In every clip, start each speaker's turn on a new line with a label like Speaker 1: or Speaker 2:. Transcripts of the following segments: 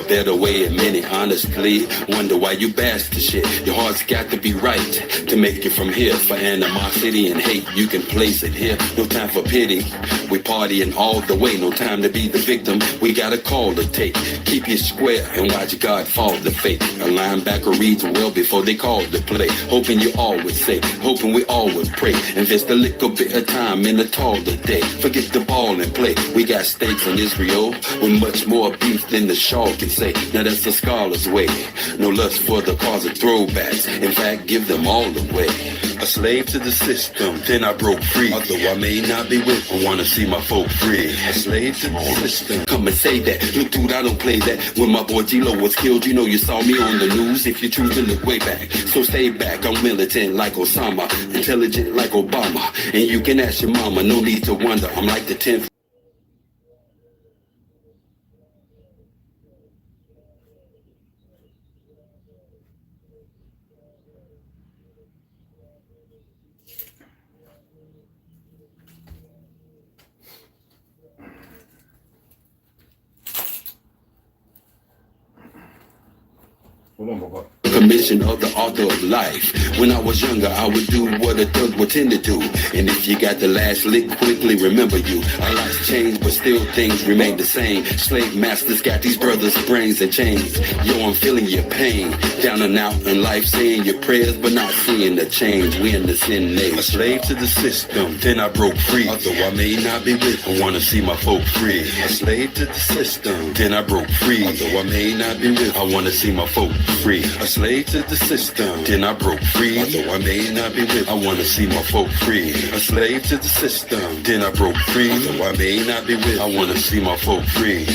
Speaker 1: better way, and many honestly wonder why you bash the shit. Your heart's got to be right to make it from here. For animosity and hate, you can place it here. No time for pity, we partying all the way. No time to be the victim, we got a call to take. Keep it square and watch God fall to fate. A linebacker reads well before they call the play. Hoping you all would say, hoping we all would pray. Invest a little bit of time in a taller day. Forget the ball and play. We got stakes in Israel with much more beef than the Shaw can say. Now that's the scholar's way. No lust for the cause of throwbacks. In fact, give them all away. A slave to the system, then I broke free. Although I may not be with, I wanna see my folk free. A slave to the system. Come and say that. Look, dude, I don't play that. When my boy G-Lo was killed, you know you saw me on the news. If you choose to look way back, so stay back. I'm militant like Osama, intelligent like Obama. And you can ask your mama, no need to wonder. I'm like the 10th. Commission of the author of life. When I was younger, I would do what a thug would tend to do. And if you got the last lick, quickly remember you. Our lives change, but still things remain the same. Slave masters got these brothers' brains and chains. Yo, I'm feeling your pain. Down and out in life, saying your prayers, but not seeing the change. We in the sin age. A slave to the system, then I broke free. Although I may not be with, I wanna see my folk free. A slave to the system, then I broke free. Although I may not be with, I wanna see my folk free. A slave to the system, then I broke free. Although I may not be with, I wanna see my folk free. A slave to the system, then I broke free. Although I may not be with, I wanna see my folk free.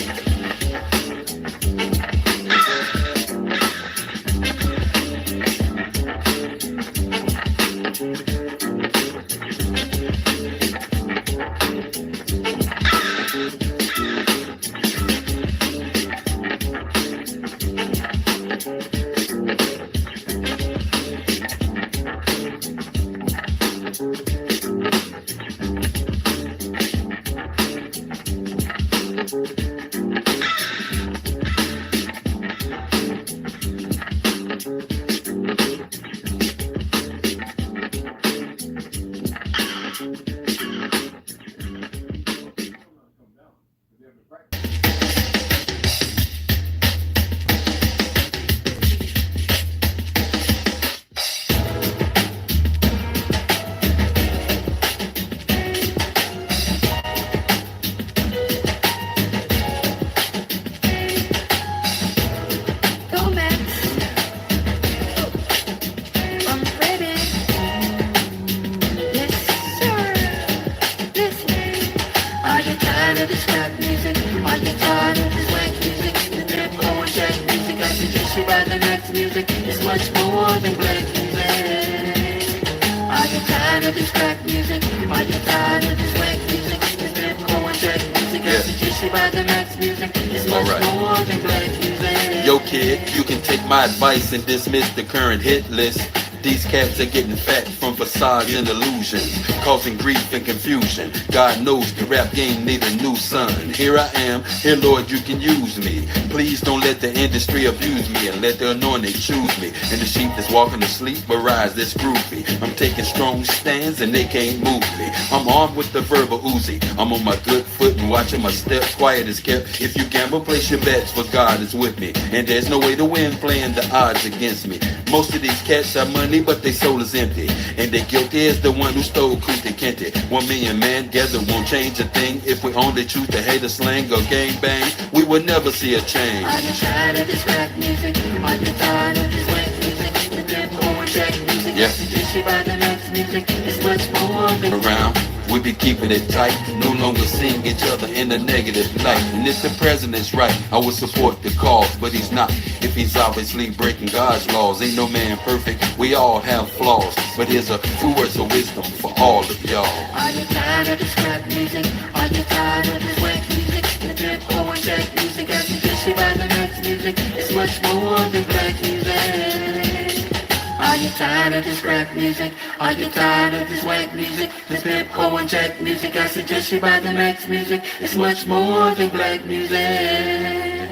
Speaker 1: Advice and dismiss the current hit list. These cats are getting fat from facades and illusions, causing grief and confusion. God knows the rap game need a new son. Here I am, here Lord you can use me. Please don't let the industry abuse me, and let the anointing choose me. And the sheep that's walking to sleep will rise this groovy. I'm taking strong stands and they can't move me. I'm armed with the verbal Uzi. I'm on my good foot and watching my steps, quiet as kept. If you gamble, place your bets, for God is with me. And there's no way to win playing the odds against me. Most of these cats have money, but their soul is empty. And their guilty is the one who stole Kunta Kinte. 1 million man together won't change a thing. If we only choose to hate a slang or gang bang, we will never see a change.
Speaker 2: Are you tired of this rap music? Are you tired of this whack music? The dead poet jack music.
Speaker 1: Yeah.
Speaker 2: This shit by the next music. It's much more than
Speaker 1: around. We be keeping it tight, no longer seeing each other in a negative light. And if the president's right, I would support the cause, but he's not. If he's obviously breaking God's laws, ain't no man perfect, we all have flaws. But here's a few words of wisdom for all of y'all.
Speaker 2: Are you tired of this rap music? Are you tired of this whack music? The dead poet jack music. As you this shit by the next music. It's much more than black music. Are you tired of this rap music? Are you tired of this whack music? This hip hop and jack music. I suggest you buy the next music. It's much more than black music.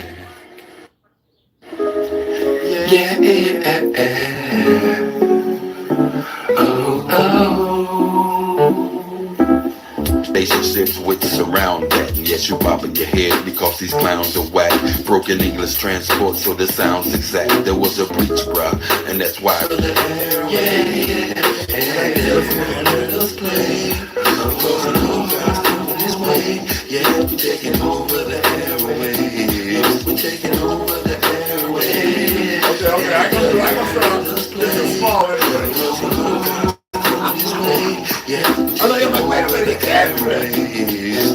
Speaker 1: Relationships with surround that, and yes, you bobbing your head because these clowns are whack. Broken English transport, so the sounds exact. There was a breach, bruh, and that's why. Yeah, we're taking over the airwaves. We're taking over the airwaves. Okay, I can start. This is small anyway. I know you're like, wait a minute,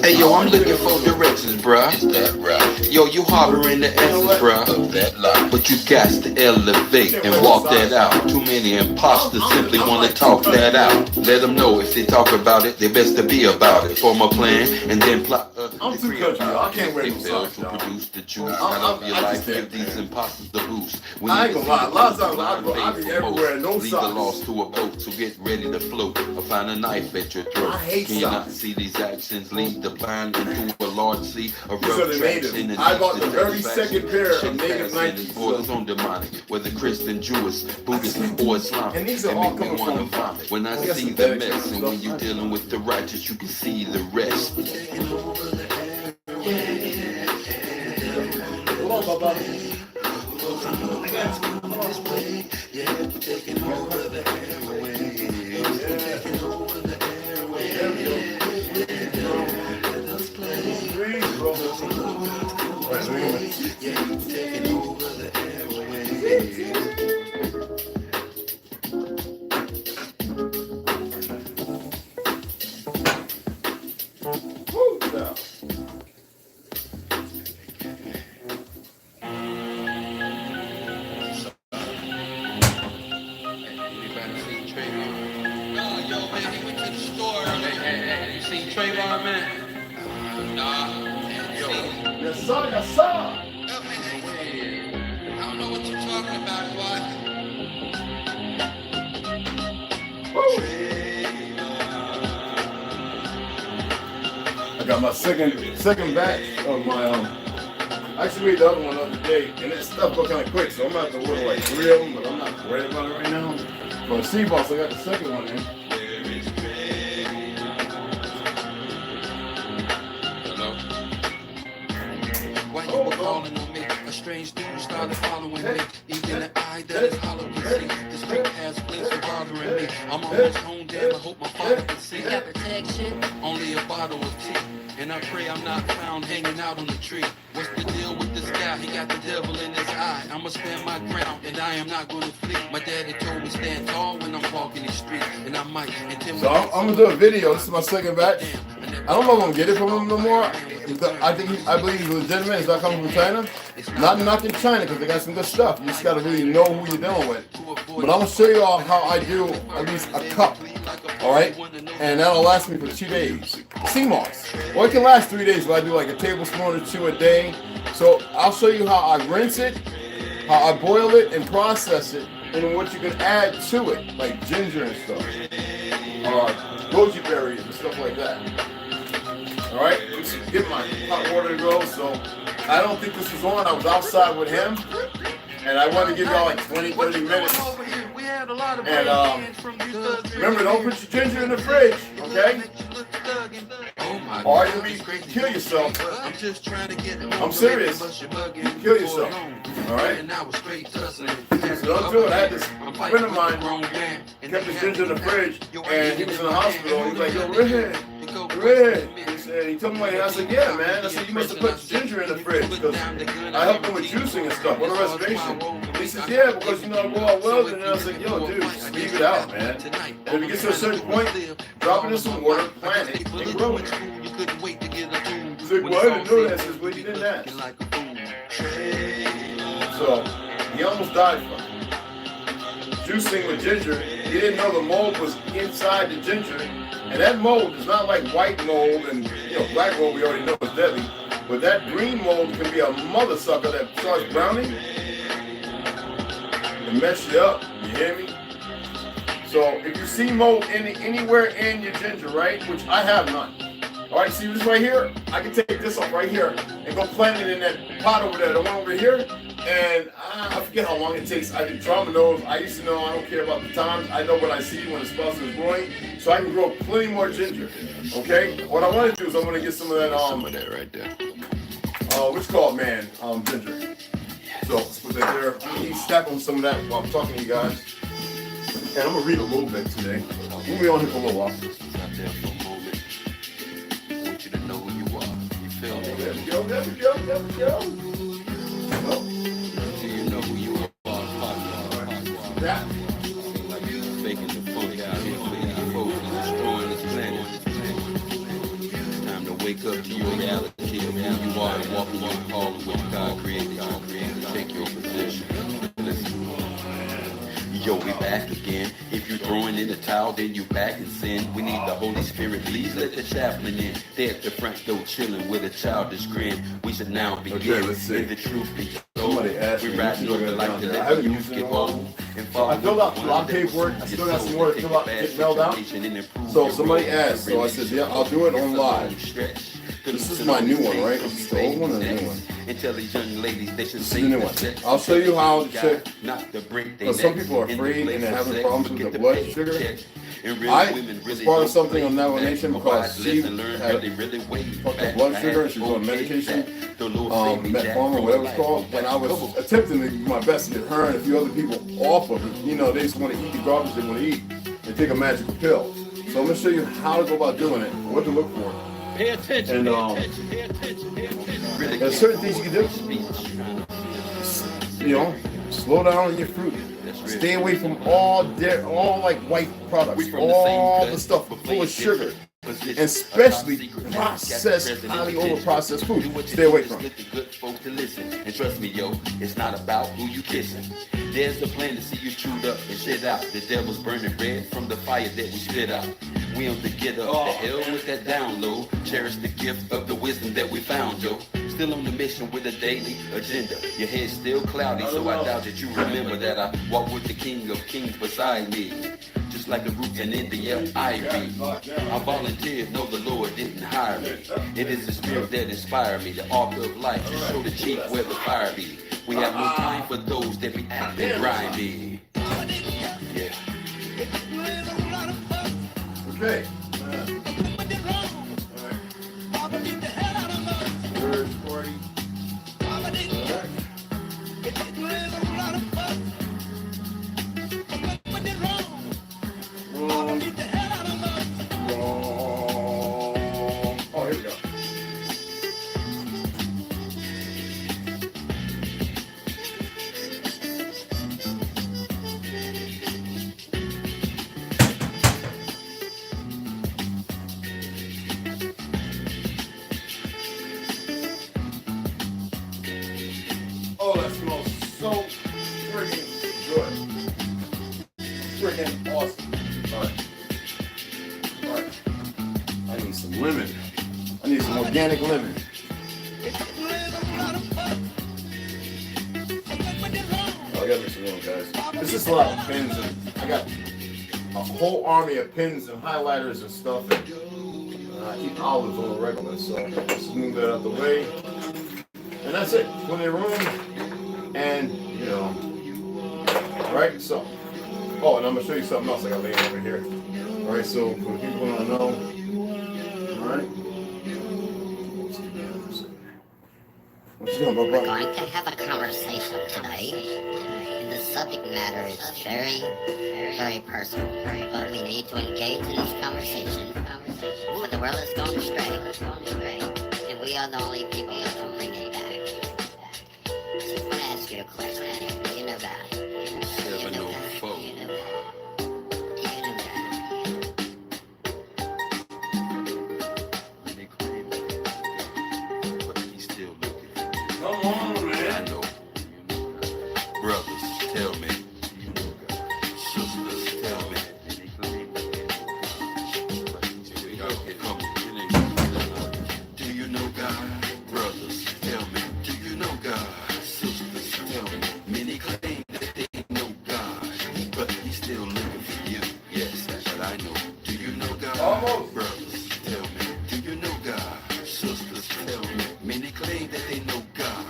Speaker 1: hey, yo, I'm looking for directions, bruh. Is that right? Yo, you harboring the essence, bruh, of that lie. But you got to elevate and walk that out. Too many imposters simply want to talk that out. Let them know if they talk about it, they best to be about it. Form a plan and then plot.
Speaker 3: I'm too country, I can't wait
Speaker 1: for to produce the juice out of your life. Give these imposters the boost.
Speaker 3: I ain't gonna lie, a lot of times I be everywhere, no
Speaker 1: socks. Leave the lost to a boat, so get ready to float or find a knife at your throat.
Speaker 3: I hate
Speaker 1: Can you not see these actions lead the blind into a large sea of rough traction?
Speaker 3: I bought the very second pair of native Nikes.
Speaker 1: Borders on demonic, whether Christian, Jewish, Buddhist, or Islamic.
Speaker 3: And these are all coming from
Speaker 1: vomit. When I see the mess, and when you're dealing with the righteous, you can see the rest.
Speaker 3: Hold on, Baba. Yes, sir.
Speaker 4: I don't know what you're talking about, boy.
Speaker 3: I got my second batch of my I actually made the other one the other day, and that stuff got kind of quick, so I'm gonna have to order like 3 of them, but I'm not worried about it right now. For the C-Boss, I got the second one in.
Speaker 4: Calling on me, a strange dude started following me. Even the eye that is hollow can see. This creep has ways of bothering me. I'm almost home, damn, I hope my father can see.
Speaker 2: Got protection.
Speaker 4: Only a bottle of tea. And I pray I'm not found hanging out on the tree. What's the deal with this guy? He got the devil in his eye. I'ma stand my ground and I am not gonna flee. My daddy told me stand tall when I'm walking the street. And I might intimidate.
Speaker 3: So I'm gonna do a video. This is my second batch. I don't know if I'm gonna get it from him no more. I believe he's legitimate. He's not coming from China. Not knocking China because they got some good stuff. You just gotta really know who you're dealing with. But I'm gonna show you all how I do at least a cup. All right, and that'll last me for 2 days. Sea moss. Well, it can last 3 days if I do like a tablespoon or 2 a day. So I'll show you how I rinse it, how I boil it and process it, and what you can add to it, like ginger and stuff, goji berries and stuff like that. All right, let's get my hot water to go. So I don't think this was on. I was outside with him, and I wanted to give y'all like 20, 30 minutes. And remember, don't put your ginger in the fridge, okay? Or you'll kill yourself. I'm serious. You can kill yourself. All right? So don't do it. I had this friend of mine kept his ginger in the fridge, and he was in the hospital. He was like, yo, Red. He told me, I said, yeah, man. I said, you must have put ginger in the fridge because I helped him with juicing and stuff on the reservation. He says, yeah, because you know I go out well. And I was like, yo, dude, just leave it out, man. And if it gets to a certain point, drop it in some water, plant it, and grow it. He's like, well, I didn't know that. I says, well, you didn't ask. So he almost died from it. Juicing with ginger, he didn't know the mold was inside the ginger. And that mold is not like white mold and black mold we already know is deadly. But that green mold can be a mother sucker that starts browning and mess you up. You hear me? So if you see mold anywhere in your ginger, right, which I have none. All right, see this right here? I can take this off right here and go plant it in that pot over there. The one over here, And I forget how long it takes. I can trauma knows. I used to know. I don't care about the times. I know what I see when the spouse is growing, so I can grow plenty more ginger. Okay. What I want to do is I want to get some of that
Speaker 1: right there.
Speaker 3: What's called, man, ginger. So let's put that there. Keep stacking some of that while I'm talking to you guys. And I'm gonna read a little bit today. We'll be on here for a little while.
Speaker 1: Out there for a moment. I want you to know who you are. You feel me?
Speaker 3: There we go. There we go. There we go. Oh.
Speaker 1: Do you know who you are?
Speaker 3: That.
Speaker 1: Like you faking the funk out here, faking folks and destroying this planet. Time to wake up to your reality of who you are and walk in your calling which God created you. Take your position. Listen. Yo, we back again. If you're throwing in the towel, then you back in sin. We need the Holy Spirit. Please let the chaplain in. They at the front door chilling with a childish grin. We should now begin.
Speaker 3: Okay, let's see.
Speaker 1: And the truth be
Speaker 3: Somebody asked
Speaker 1: we
Speaker 3: me,
Speaker 1: riding over like the
Speaker 3: I haven't used it in a while. I filled out a lot of paperwork. I still got some more to fill out, get mailed out. So somebody asked, so I said, yeah, I'll do it on live. This is my new one, right? This is the old one or the new one?
Speaker 1: Until these young ladies, they should
Speaker 3: This is the new one. I'll show you how to check. Because some people are afraid and they're having problems with the blood sugar. I was part of something on that nation because she had fucking blood sugar and she was on medication, metformin or whatever it's called, and I was attempting to do my best to get her and a few other people off of it. You know, they just want to eat the garbage they want to eat and take a magical pill. So I'm going to show you how to go about doing it, what to look for.
Speaker 1: Pay attention,
Speaker 3: and there's certain things you can do. You know, slow down on your fruit. Stay away from all like white products, all the stuff full of sugar, and especially processed, highly over-processed food. Stay away from it.
Speaker 1: And trust me, yo, it's not about who you kissing. There's a plan to see you chewed up and shit out. The devil's burning red from the fire that we spit out. We on the get up, the hell with that download. Cherish the gift of the wisdom that we found, yo. Still on the mission with a daily agenda. Your head's still cloudy, so I doubt that you remember that I walk with the King of Kings beside me. Just like the roots in India, I volunteered, no, the Lord didn't hire me. It is the spirit that inspired me, the author of life, to show the chief where the fire be. We have no time for those that be acting grimy. Yeah.
Speaker 3: Okay. Third party. Oh, here we go. Oh, that smells so friggin' good. Friggin' awesome. Alright. I need some lemon. I need some organic lemon. Oh, I gotta make some room, guys. This is a lot of pins, and I got a whole army of pins and highlighters and stuff. And, I eat olives on a regular, so let's move that out the way. And that's it. Plenty of room. And, you know, right? So, oh, and I'm going to show you something else I got laying over here. All right, so for the people that know, all right? What you doing,
Speaker 5: We're
Speaker 3: bro?
Speaker 5: going to have a conversation today. The subject matter is very, very personal. But we need to engage in this conversation. For the world is going astray. And we are the only people that can bring it back. So I want to ask you a question. Do you know God? Do you know God? Do you know God? Do you know God?
Speaker 3: Come on, man.
Speaker 1: I know. Brothers, tell me. Sisters, tell me. Do you know God? Brothers, tell me. Do you know God? Sisters, tell me. Many claim that they know God, but He's still looking for you. Yes, that's what I know. Do you know God?
Speaker 3: Almost.
Speaker 1: Brothers, tell me. Do you know God? Sisters, tell me. Many claim that they know God,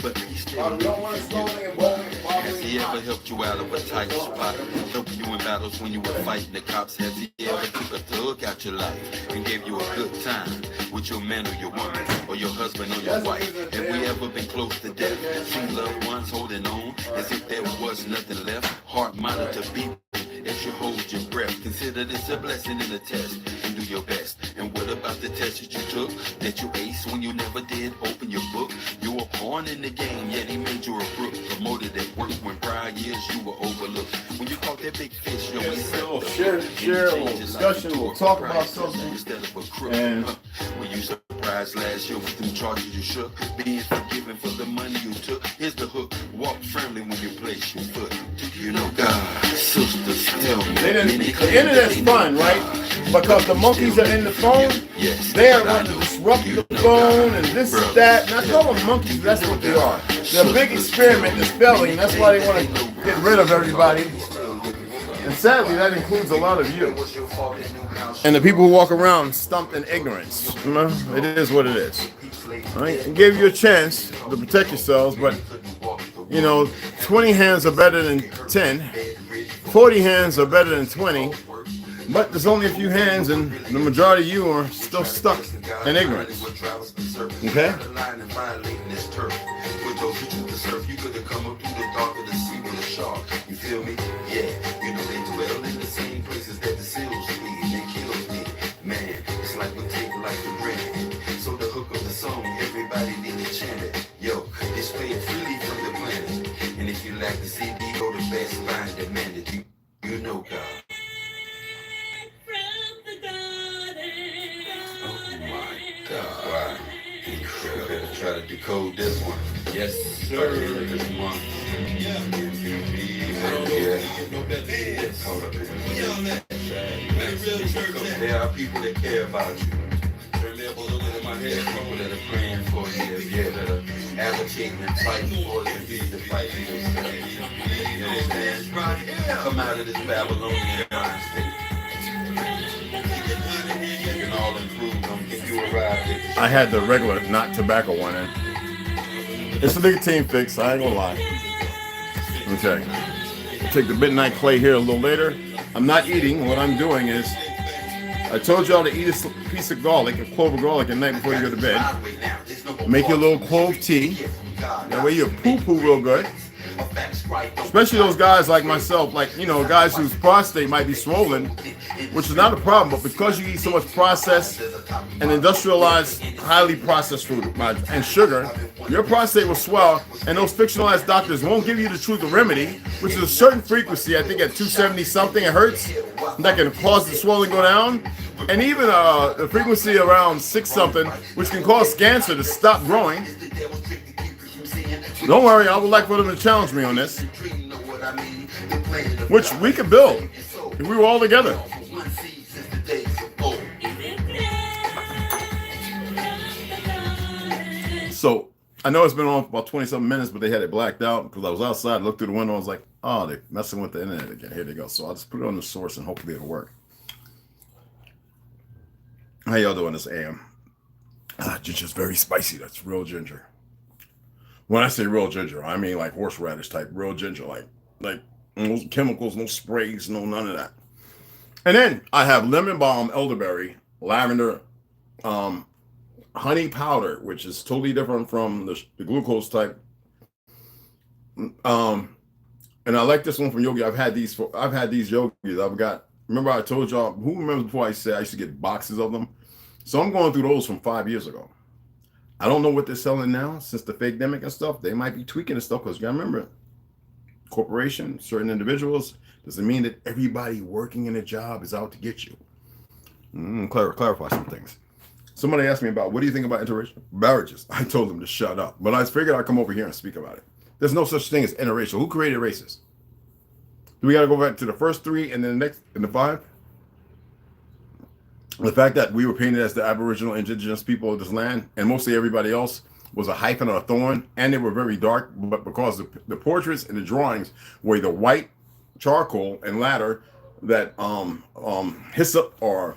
Speaker 1: but He's still
Speaker 3: We don't
Speaker 1: looking
Speaker 3: want to
Speaker 1: for you. Has he ever helped you out of a tight spot? Helped you in battles when you were fighting the cops? Has he ever took a thug out your life and gave you a good time with your man or your woman or your husband or your wife? Have we ever been close to death? Seen loved ones holding on as if there was nothing left? Heart monitor beat as you hold your breath. Consider this a blessing and a test, and do your best. And what about the test that you took, that you aced when you never did open your book? You were born in the game, yet he made you a crook. Promoted at work when prior years you were overlooked. When you caught that big fish, your waist
Speaker 3: share a little discussion. We'll talk about something.
Speaker 1: Instead of a crook.
Speaker 3: And
Speaker 1: when you surprised last year with them charges you shook, being forgiven for the money you took. Here's the hook: walk firmly when you place your foot. Do you know God? Sisters, tell me.
Speaker 3: The internet's fun, right? Because the monkeys are in the phone.
Speaker 1: Yes.
Speaker 3: They are going to disrupt the phone and this, that. And I call them monkeys. That's what they are. They're a big experiment that's failing. That's why they want to get rid of everybody. And sadly, that includes a lot of you. And the people who walk around stumped in ignorance. You know, it is what it is. Right? It gave you a chance to protect yourselves, but, you know, 20 hands are better than 10. 40 hands are better than 20. But there's only a few hands, and the majority of you are still stuck in ignorance. Okay?
Speaker 1: You feel me? Yeah. You know they dwell in the same places that the seals feed. They kills me. Man, it's like we take life for granted. So the hook of the song, everybody need to chant it. Yo, it's paid freely from the planet. And if you lack the CD, go to Best Buy and demand it. You know God. Oh my God. Wow. Incredible. Better try to decode this one. Yes, sir. This month. Yeah. There are people that care about you. People that are praying for you, that are advocating and fighting for you, to fight for yourself. You understand? Come out of this Babylonian mind state. You can all improve them if you arrive.
Speaker 3: I had the regular, not tobacco one in. It's a nicotine fix, I ain't gonna lie. Okay. Take the midnight clay here a little later. I'm not eating. What I'm doing is, I told y'all to eat a piece of garlic, a clove of garlic at night before you go to bed. Make your little clove tea. That way you poo-poo real good. Especially those guys like myself, like, you know, guys whose prostate might be swollen, which is not a problem, but because you eat so much processed and industrialized, highly processed food and sugar, your prostate will swell, and those fictionalized doctors won't give you the truth of remedy, which is a certain frequency, I think at 270 something, it hurts, that can cause the swelling go down, and even a frequency around 6 something, which can cause cancer to stop growing. Don't worry, I would like for them to challenge me on this, which we could build if we were all together. So I know it's been on for about 20-something minutes, but they had it blacked out because I was outside, looked through the window, I was like, oh, they're messing with the internet again. Here they go. So I'll just put it on the source and hopefully it'll work. How y'all doing this AM? Ginger's very spicy. That's real ginger. When I say real ginger, I mean like horseradish type real ginger, like no chemicals, no sprays, no none of that. And then I have lemon balm, elderberry, lavender, honey powder, which is totally different from the glucose type. And I like this one from Yogi. I've had these yogis. I've got. Remember I told y'all. Who remembers before I said I used to get boxes of them? So I'm going through those from 5 years ago. I don't know what they're selling now since the fake demic and stuff. They might be tweaking and stuff because you gotta remember, corporation, certain individuals, doesn't mean that everybody working in a job is out to get you. Clarify some things. Somebody asked me about, what do you think about interracial marriages? I told them to shut up, but I figured I'd come over here and speak about it. There's no such thing as interracial. Who created races? Do we got to go back to the first 3 and then the next, and the 5? The fact that we were painted as the Aboriginal indigenous people of this land, and mostly everybody else was a hyphen or a thorn, and they were very dark, but because the portraits and the drawings were either white, charcoal, and ladder that hyssop or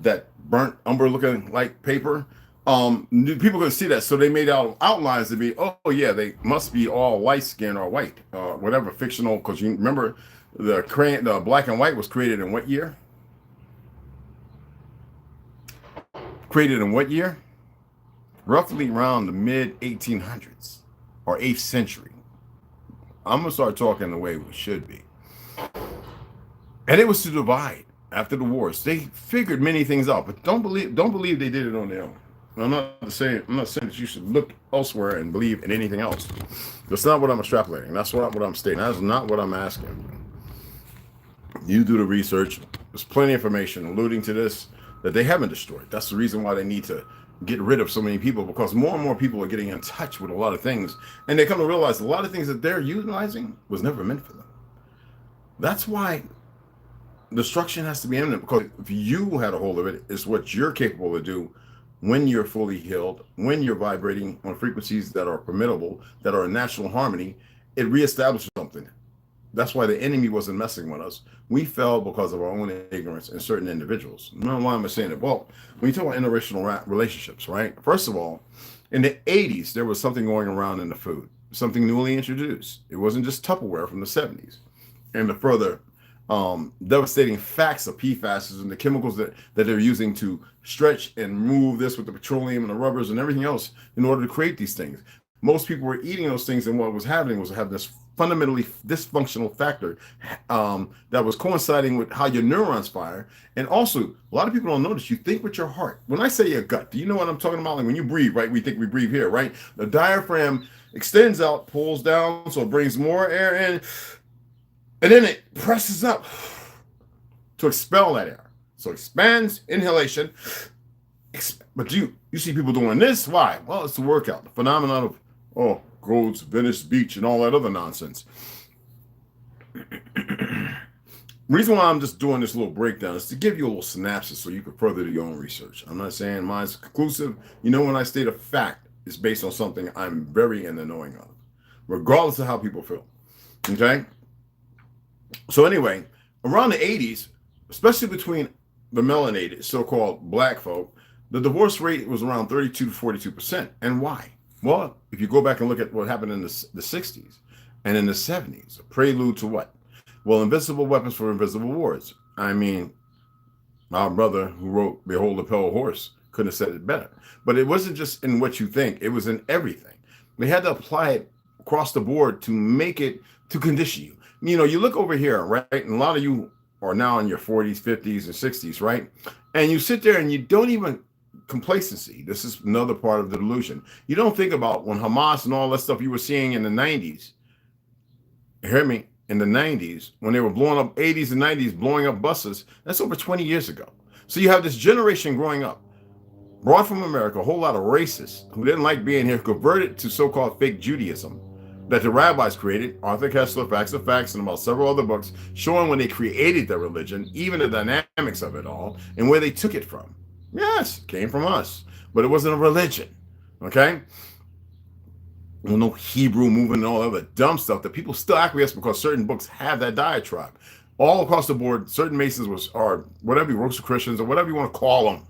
Speaker 3: that burnt umber looking like paper, People could see that, so they made out outlines to be, oh yeah, they must be all light skin or white, whatever fictional. Because you remember, the black and white was created in what year? Created in what year? Roughly around the mid 1800s or 8th century. I'm gonna start talking the way we should be. And it was to divide after the wars. They figured many things out, but don't believe they did it on their own. I'm not saying that you should look elsewhere and believe in anything else. That's not what I'm extrapolating. That's not what I'm stating. That's not what I'm asking. You do the research. There's plenty of information alluding to this that they haven't destroyed. That's the reason why they need to get rid of so many people, because more and more people are getting in touch with a lot of things, and they come to realize a lot of things that they're utilizing was never meant for them. That's why destruction has to be imminent, because if you had a hold of it, it's what you're capable to do when you're fully healed, when you're vibrating on frequencies that are permittable, that are in natural harmony. It reestablishes something. That's why the enemy wasn't messing with us. We fell because of our own ignorance in certain individuals. Now, why am I saying it? Well, when you talk about interracial relationships, right? First of all, in the 80s, there was something going around in the food, something newly introduced. It wasn't just Tupperware from the 70s. And the further devastating facts of PFAS and the chemicals that they're using to stretch and move this with the petroleum and the rubbers and everything else in order to create these things. Most people were eating those things, and what was happening was having this fundamentally dysfunctional factor that was coinciding with how your neurons fire. And also, a lot of people don't notice, you think with your heart. When I say your gut, do you know what I'm talking about? Like when you breathe, right? We think we breathe here, right? The diaphragm extends out, pulls down, so it brings more air in, and then it presses up to expel that air. So expands, inhalation. But you see people doing this. Why? Well, it's a workout. The phenomenon of, Gold's Venice Beach and all that other nonsense. Reason why I'm just doing this little breakdown is to give you a little synopsis so you can further do your own research. I'm not saying mine's conclusive. You know, when I state a fact, it's based on something I'm very in the knowing of, regardless of how people feel. Okay? So anyway, around the 80s, especially between the melanated, so-called black folk, the divorce rate was around 32 to 42%. And why? Well, if you go back and look at what happened in the 60s and in the 70s, a prelude to what? Well, invisible weapons for invisible wars. I mean, our brother who wrote Behold the Pale Horse couldn't have said it better. But it wasn't just in what you think. It was in everything. They had to apply it across the board to make it, to condition you. You know, you look over here, right? And a lot of you are now in your 40s, 50s, and 60s, right? And you sit there and you don't even, complacency. This is another part of the delusion. You don't think about when Hamas and all that stuff you were seeing in the 90s. You hear me? In the 90s, when they were blowing up 80s and 90s, blowing up buses, that's over 20 years ago. So you have this generation growing up, brought from America, a whole lot of racists who didn't like being here, converted to so-called fake Judaism that the rabbis created. Arthur Kessler, Facts of Facts, and about several other books showing when they created their religion, even the dynamics of it all, and where they took it from. Yes, it came from us, but it wasn't a religion, okay? Well, no Hebrew movement and all other dumb stuff that people still acquiesce because certain books have that diatribe. All across the board, certain Masons or whatever, Rosicrucians or whatever you want to call them,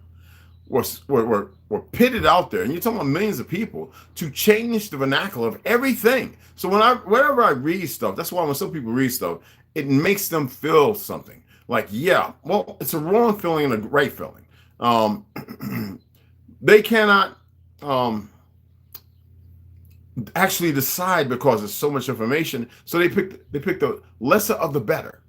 Speaker 3: were pitted out there, and you're talking about millions of people, to change the vernacular of everything. So whenever I read stuff, that's why when some people read stuff, it makes them feel something. Like, yeah, well, it's a wrong feeling and a right feeling. They cannot actually decide because there's so much information. So they pick the lesser of the better.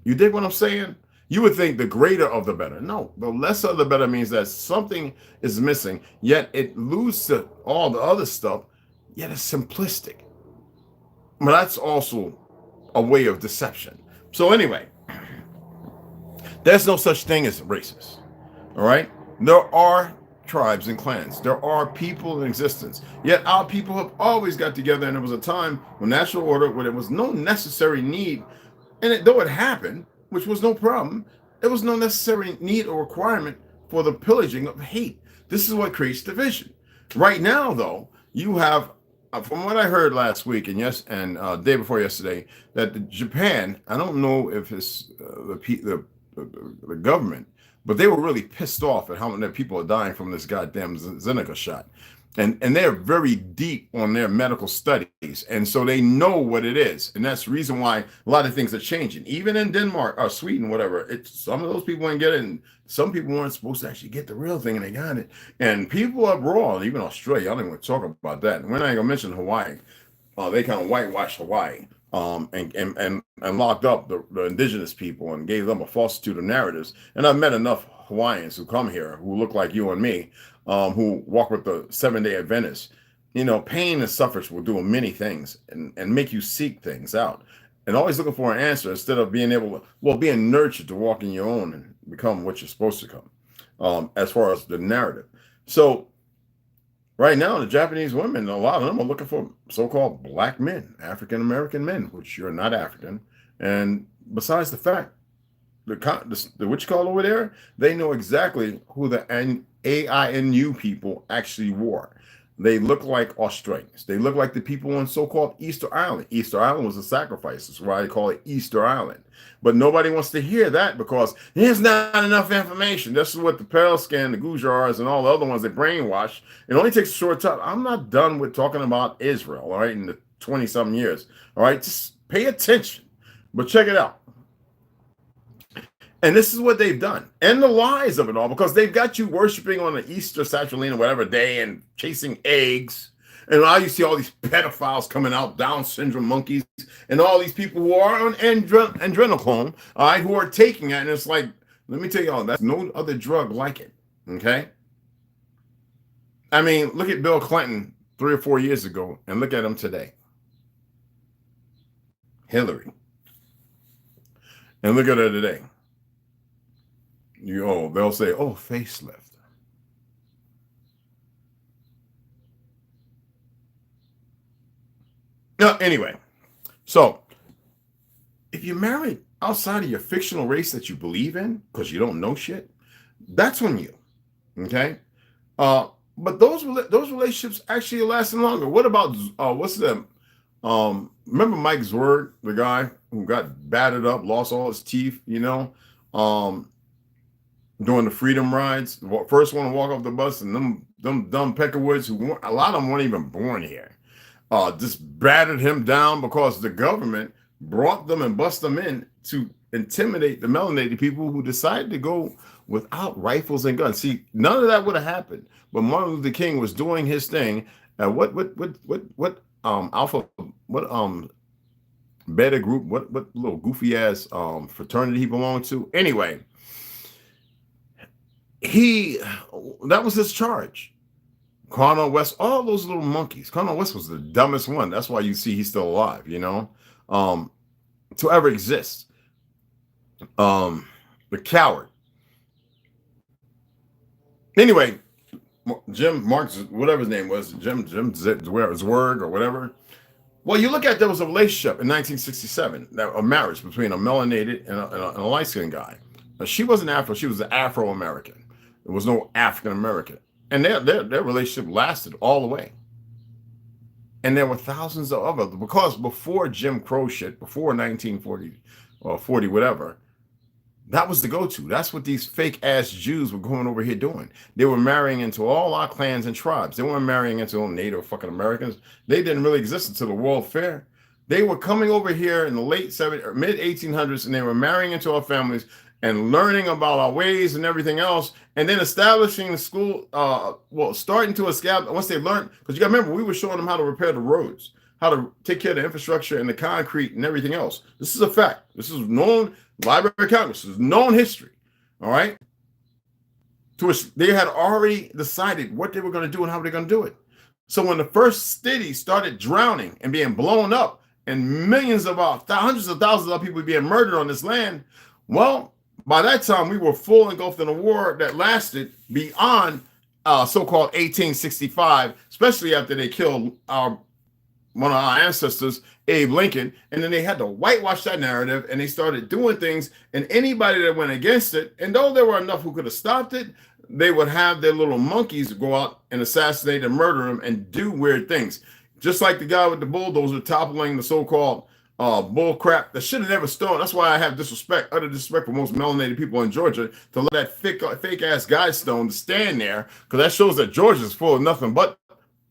Speaker 3: You dig what I'm saying? You would think the greater of the better. No, the lesser of the better means that something is missing, yet it loses all the other stuff, yet it's simplistic. But that's also a way of deception. So anyway, there's no such thing as racist. All right? There are tribes and clans. There are people in existence. Yet our people have always got together, and there was a time when natural order, where there was no necessary need, and though it happened, which was no problem, there was no necessary need or requirement for the pillaging of hate. This is what creates division. Right now, though, you have, from what I heard last week and day before yesterday, that Japan, I don't know if it's the government, but they were really pissed off at how many people are dying from this goddamn Zeneca shot. And they're very deep on their medical studies, and so they know what it is, and that's the reason why a lot of things are changing. Even in Denmark or Sweden, whatever, some of those people didn't get it, and some people weren't supposed to actually get the real thing, and they got it. And people abroad, even Australia, I don't even want to talk about that. And we're not even gonna mention Hawaii. They kind of whitewashed Hawaii, and locked up the indigenous people and gave them a falsitude of narratives. And I've met enough Hawaiians who come here who look like you and me, who walk with the 7-day Adventists. You know, pain and suffering will do many things and make you seek things out and always looking for an answer instead of being able to, well, being nurtured to walk in your own and become what you're supposed to become, as far as the narrative. So right now, the Japanese women, a lot of them are looking for so-called black men, African American men, which you're not African. And besides the fact, the what you call over there, they know exactly who the AINU people actually were. They look like Australians. They look like the people on so-called Easter Island. Easter Island was a sacrifice. That's why they call it Easter Island. But nobody wants to hear that because there's not enough information. This is what the pale skin, the Gujars, and all the other ones they brainwash. It only takes a short time. I'm not done with talking about Israel, all right, in the 20-something years. All right, just pay attention. But check it out. And this is what they've done. And the lies of it all, because they've got you worshiping on the Easter Saturday or whatever day and chasing eggs. And now you see all these pedophiles coming out, Down syndrome monkeys, and all these people who are on adrenochrome, all right, who are taking it. And it's like, let me tell you all, that's no other drug like it, okay? I mean, look at Bill Clinton 3 or 4 years ago, and look at him today. Hillary. And look at her today. They'll say, oh, facelift. No, anyway, so if you're married outside of your fictional race that you believe in because you don't know shit, that's on you, okay? But those relationships actually are lasting longer. What about what's them? Remember Mike Zwerd, the guy who got battered up, lost all his teeth, you know, during the freedom rides, the first one to walk off the bus, and them dumb Peckerwoods who a lot of them weren't even born here. Just battered him down because the government brought them and bust them in to intimidate the melanated people who decided to go without rifles and guns. See, none of that would have happened. But Martin Luther King was doing his thing. What Beta group, what little goofy ass fraternity he belonged to. Anyway, that was his charge. Cornel West, all those little monkeys. Cornel West was the dumbest one. That's why you see he's still alive, you know, to ever exist. The coward. Anyway, Jim Marks, whatever his name was, Jim Zwerg or whatever. Well, you look at there was a relationship in 1967, a marriage between a melanated and a light-skinned guy. She wasn't Afro; she was an Afro-American. There was no African-American. And their relationship lasted all the way. And there were thousands of others, because before Jim Crow shit, before 1940 or 40, whatever, that was the go-to. That's what these fake-ass Jews were going over here doing. They were marrying into all our clans and tribes. They weren't marrying into all Native fucking Americans. They didn't really exist until the World Fair. They were coming over here in the late 70s or mid-1800s, and they were marrying into our families and learning about our ways and everything else, and then establishing the school, starting to establish, once they learned, because you got to remember, we were showing them how to repair the roads, how to take care of the infrastructure and the concrete and everything else. This is a fact. This is known, Library of Congress, this is known history, all right? To which they had already decided what they were going to do and how they're going to do it. So when the first city started drowning and being blown up, and hundreds of thousands of people being murdered on this land, well, by that time, we were full engulfed in a war that lasted beyond so-called 1865, especially after they killed one of our ancestors, Abe Lincoln, and then they had to whitewash that narrative, and they started doing things, and anybody that went against it, and though there were enough who could have stopped it, they would have their little monkeys go out and assassinate and murder them and do weird things. Just like the guy with the bulldozer toppling the so-called bull crap that should have never stolen. That's why I have utter disrespect for most melanated people in Georgia to let that fake ass guy stone to stand there, because that shows that Georgia's full of nothing but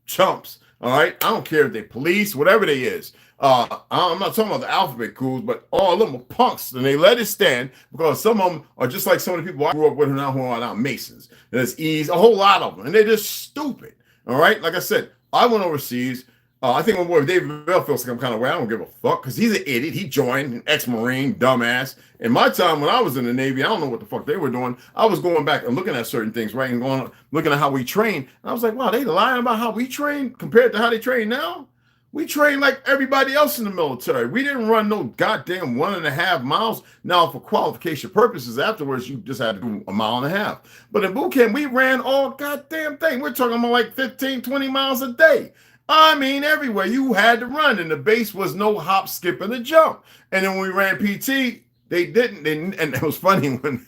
Speaker 3: chumps. All right, I don't care if they police, whatever they is. I'm not talking about the alphabet cools, but all of them are punks, and they let it stand because some of them are just like some of the people I grew up with who are now Masons. There's a whole lot of them, and they're just stupid. All right, like I said, I went overseas. I think when boy David Bell feels some kind of way, I don't give a fuck because he's an idiot. He joined, an ex-Marine, dumbass. In my time when I was in the Navy, I don't know what the fuck they were doing. I was going back and looking at certain things, right, and looking at how we train. And I was like, wow, they lying about how we train compared to how they train now. We train like everybody else in the military. We didn't run no goddamn 1.5 miles. Now, for qualification purposes, afterwards, you just had to do 1.5 miles. But in boot camp, we ran all goddamn thing. We're talking about like 15, 20 miles a day. I mean, everywhere you had to run, and the base was no hop, skip, and a jump. And then when we ran PT, they didn't. And it was funny when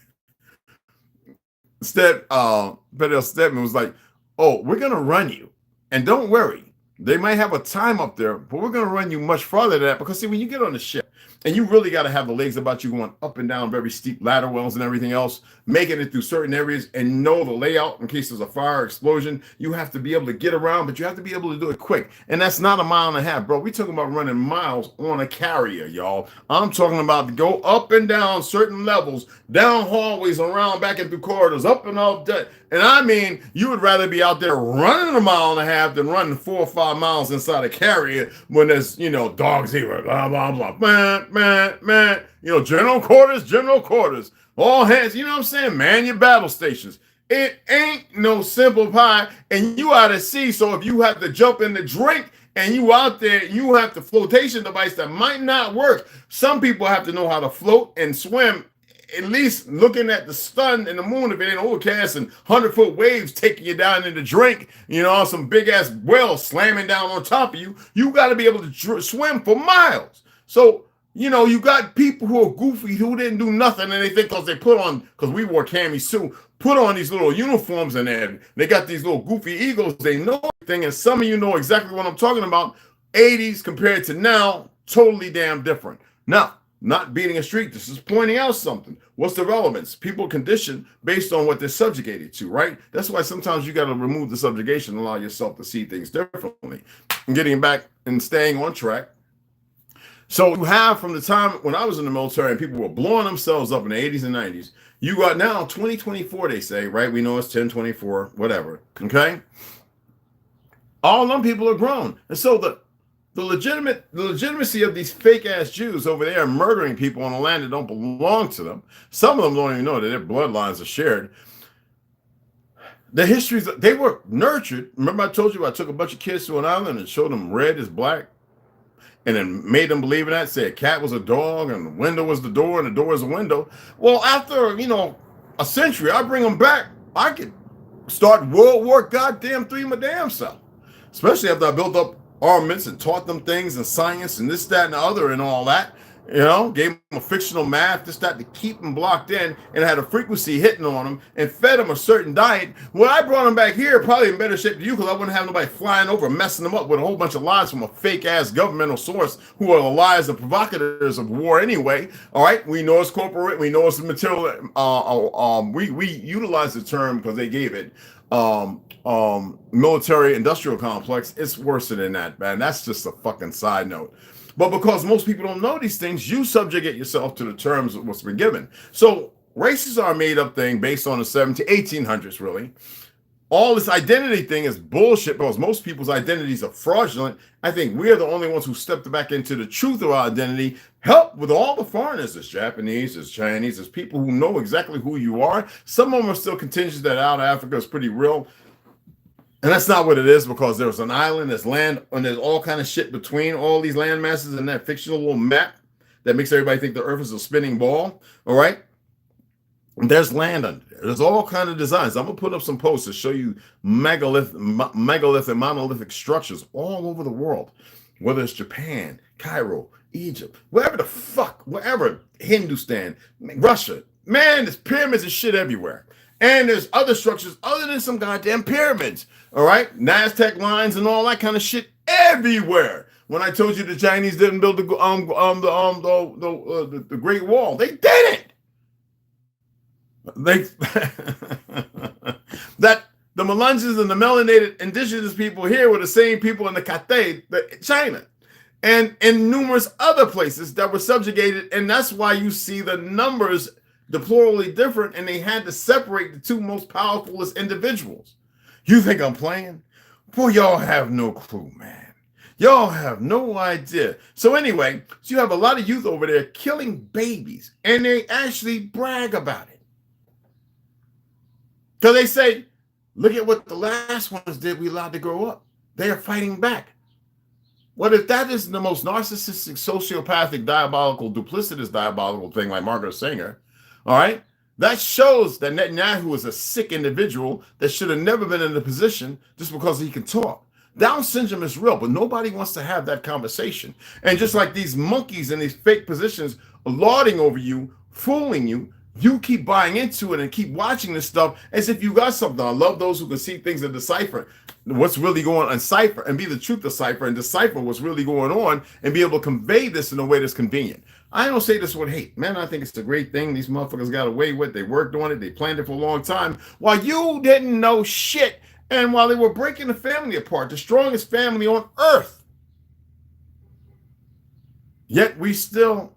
Speaker 3: Fidel Stedman was like, "Oh, we're gonna run you, and don't worry, they might have a time up there, but we're gonna run you much farther than that because see, when you get on the ship, and you really got to have the legs about you going up and down very steep ladder wells and everything else, making it through certain areas and know the layout in case there's a fire explosion. You have to be able to get around, but you have to be able to do it quick. And that's not 1.5 miles, bro. We're talking about running miles on a carrier, y'all. I'm talking about to go up and down certain levels, down hallways, around, back and through corridors, up and all that. And I mean, you would rather be out there running 1.5 miles than running 4 or 5 miles inside a carrier when there's, dogs here, blah, blah, blah, man, general quarters, all hands, you know what I'm saying? Man your battle stations. It ain't no simple pie, and you out at sea, so if you have to jump in the drink and you out there, you have the flotation device that might not work. Some people have to know how to float and swim, at least looking at the sun and the moon if it ain't overcast and 100-foot waves taking you down in the drink, some big-ass well slamming down on top of you. You got to be able to swim for miles. So, you got people who are goofy who didn't do nothing, and they think because we wore camis too, put on these little uniforms and they got these little goofy egos. They know everything, and some of you know exactly what I'm talking about. 80s compared to now, totally damn different. Now, not beating a streak, this is pointing out something. What's the relevance? People condition based on what they're subjugated to, right? That's why sometimes you got to remove the subjugation and allow yourself to see things differently. And getting back and staying on track. So you have from the time when I was in the military and people were blowing themselves up in the 80s and 90s, you got now 2024, they say, right? We know it's 1024, whatever, okay? All them people are grown. And so the legitimacy of these fake-ass Jews over there murdering people on a land that don't belong to them, some of them don't even know that their bloodlines are shared. The histories, they were nurtured. Remember I told you I took a bunch of kids to an island and showed them red is black? And then made them believe in that, say a cat was a dog and the window was the door and the door is a window. Well, after, a century, I bring them back. I could start World War goddamn III my damn self. Especially after I built up armaments and taught them things and science and this, that, and the other and all that. Gave them a fictional math, this, that, to keep them blocked in and had a frequency hitting on them and fed them a certain diet. When I brought them back here, probably in better shape than you because I wouldn't have nobody flying over messing them up with a whole bunch of lies from a fake-ass governmental source who are the lies and provocateurs of war anyway. All right, we know it's corporate, we know it's the material. We utilize the term because they gave it. Military industrial complex. It's worse than that, man. That's just a fucking side note. But because most people don't know these things, you subjugate yourself to the terms of what's been given. So races are a made-up thing based on the 1800s, really. All this identity thing is bullshit because most people's identities are fraudulent. I think we're the only ones who stepped back into the truth of our identity, helped with all the foreigners. There's Japanese, there's Chinese, there's people who know exactly who you are. Some of them are still contingent that out of Africa is pretty real. And that's not what it is because there's an island, there's land, and there's all kind of shit between all these land masses and that fictional little map that makes everybody think the earth is a spinning ball, all right? And there's land under there. There's all kind of designs. I'm going to put up some posts to show you megalith and monolithic structures all over the world, whether it's Japan, Cairo, Egypt, wherever, Hindustan, Russia. Man, there's pyramids and shit everywhere. And there's other structures other than some goddamn pyramids. All right. Aztec lines and all that kind of shit everywhere. When I told you the Chinese didn't build the Great Wall, they didn't. They that the Melungeons and the melanated indigenous people here were the same people in the Cathay, China, and in numerous other places that were subjugated, and that's why you see the numbers deplorably different, and they had to separate the two most powerful individuals. You think I'm playing? Boy, y'all have no clue, man. Y'all have no idea. So anyway, so you have a lot of youth over there killing babies, and they actually brag about it. So they say, look at what the last ones did. We allowed to grow up. They are fighting back. What if that is the most narcissistic, sociopathic, diabolical, duplicitous, diabolical thing like Margaret Sanger, all right? That shows that Netanyahu is a sick individual that should have never been in the position just because he can talk. Down syndrome is real, but nobody wants to have that conversation. And just like these monkeys in these fake positions lauding over you, fooling you, you keep buying into it and keep watching this stuff as if you got something. I love those who can see things and decipher what's really going on, and cipher and be the truth decipher and decipher what's really going on and be able to convey this in a way that's convenient. I don't say this with hate. Man, I think it's a great thing these motherfuckers got away with. They worked on it. They planned it for a long time while you didn't know shit. And while they were breaking the family apart, the strongest family on earth. Yet we still,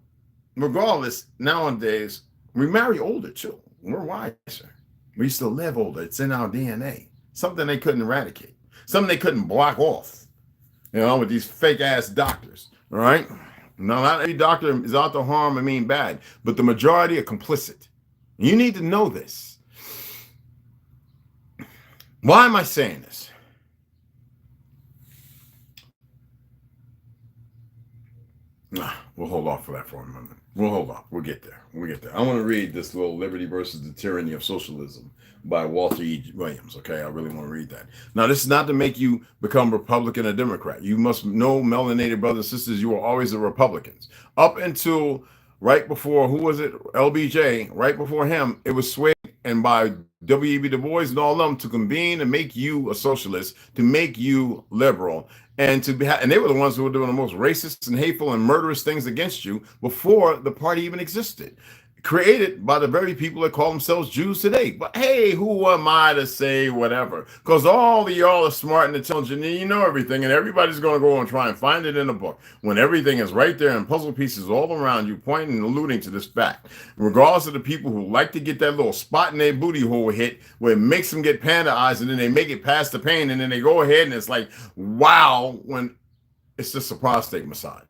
Speaker 3: regardless, nowadays, we marry older too. We're wiser. We still live older. It's in our DNA. Something they couldn't eradicate. Something they couldn't block off. You know, with these fake ass doctors. All right? No, not every doctor is out to harm and mean bad, but the majority are complicit. You need to know this. Why am I saying this? Nah, we'll hold off for that for a moment. We'll hold off. We'll get there. We'll get there. I want to read this little Liberty versus the Tyranny of Socialism by Walter E. Williams. Okay, I really want to read that. Now, this is not to make you become Republican or Democrat. You must know, melanated brothers and sisters, you were always the Republicans. Up until right before, who was it? LBJ, right before him, it was swayed and by W.E.B. Du Bois and all of them to convene and make you a socialist, to make you liberal, and to be. And they were the ones who were doing the most racist and hateful and murderous things against you before the party even existed. Created by the very people that call themselves Jews today. But hey, who am I to say whatever? Because all of y'all are smart and intelligent and you know everything, and everybody's going to go and try and find it in a book when everything is right there in puzzle pieces all around you, pointing and alluding to this fact. Regardless of the people who like to get that little spot in their booty hole hit where it makes them get panda eyes and then they make it past the pain and then they go ahead and it's like, wow, when it's just a prostate massage.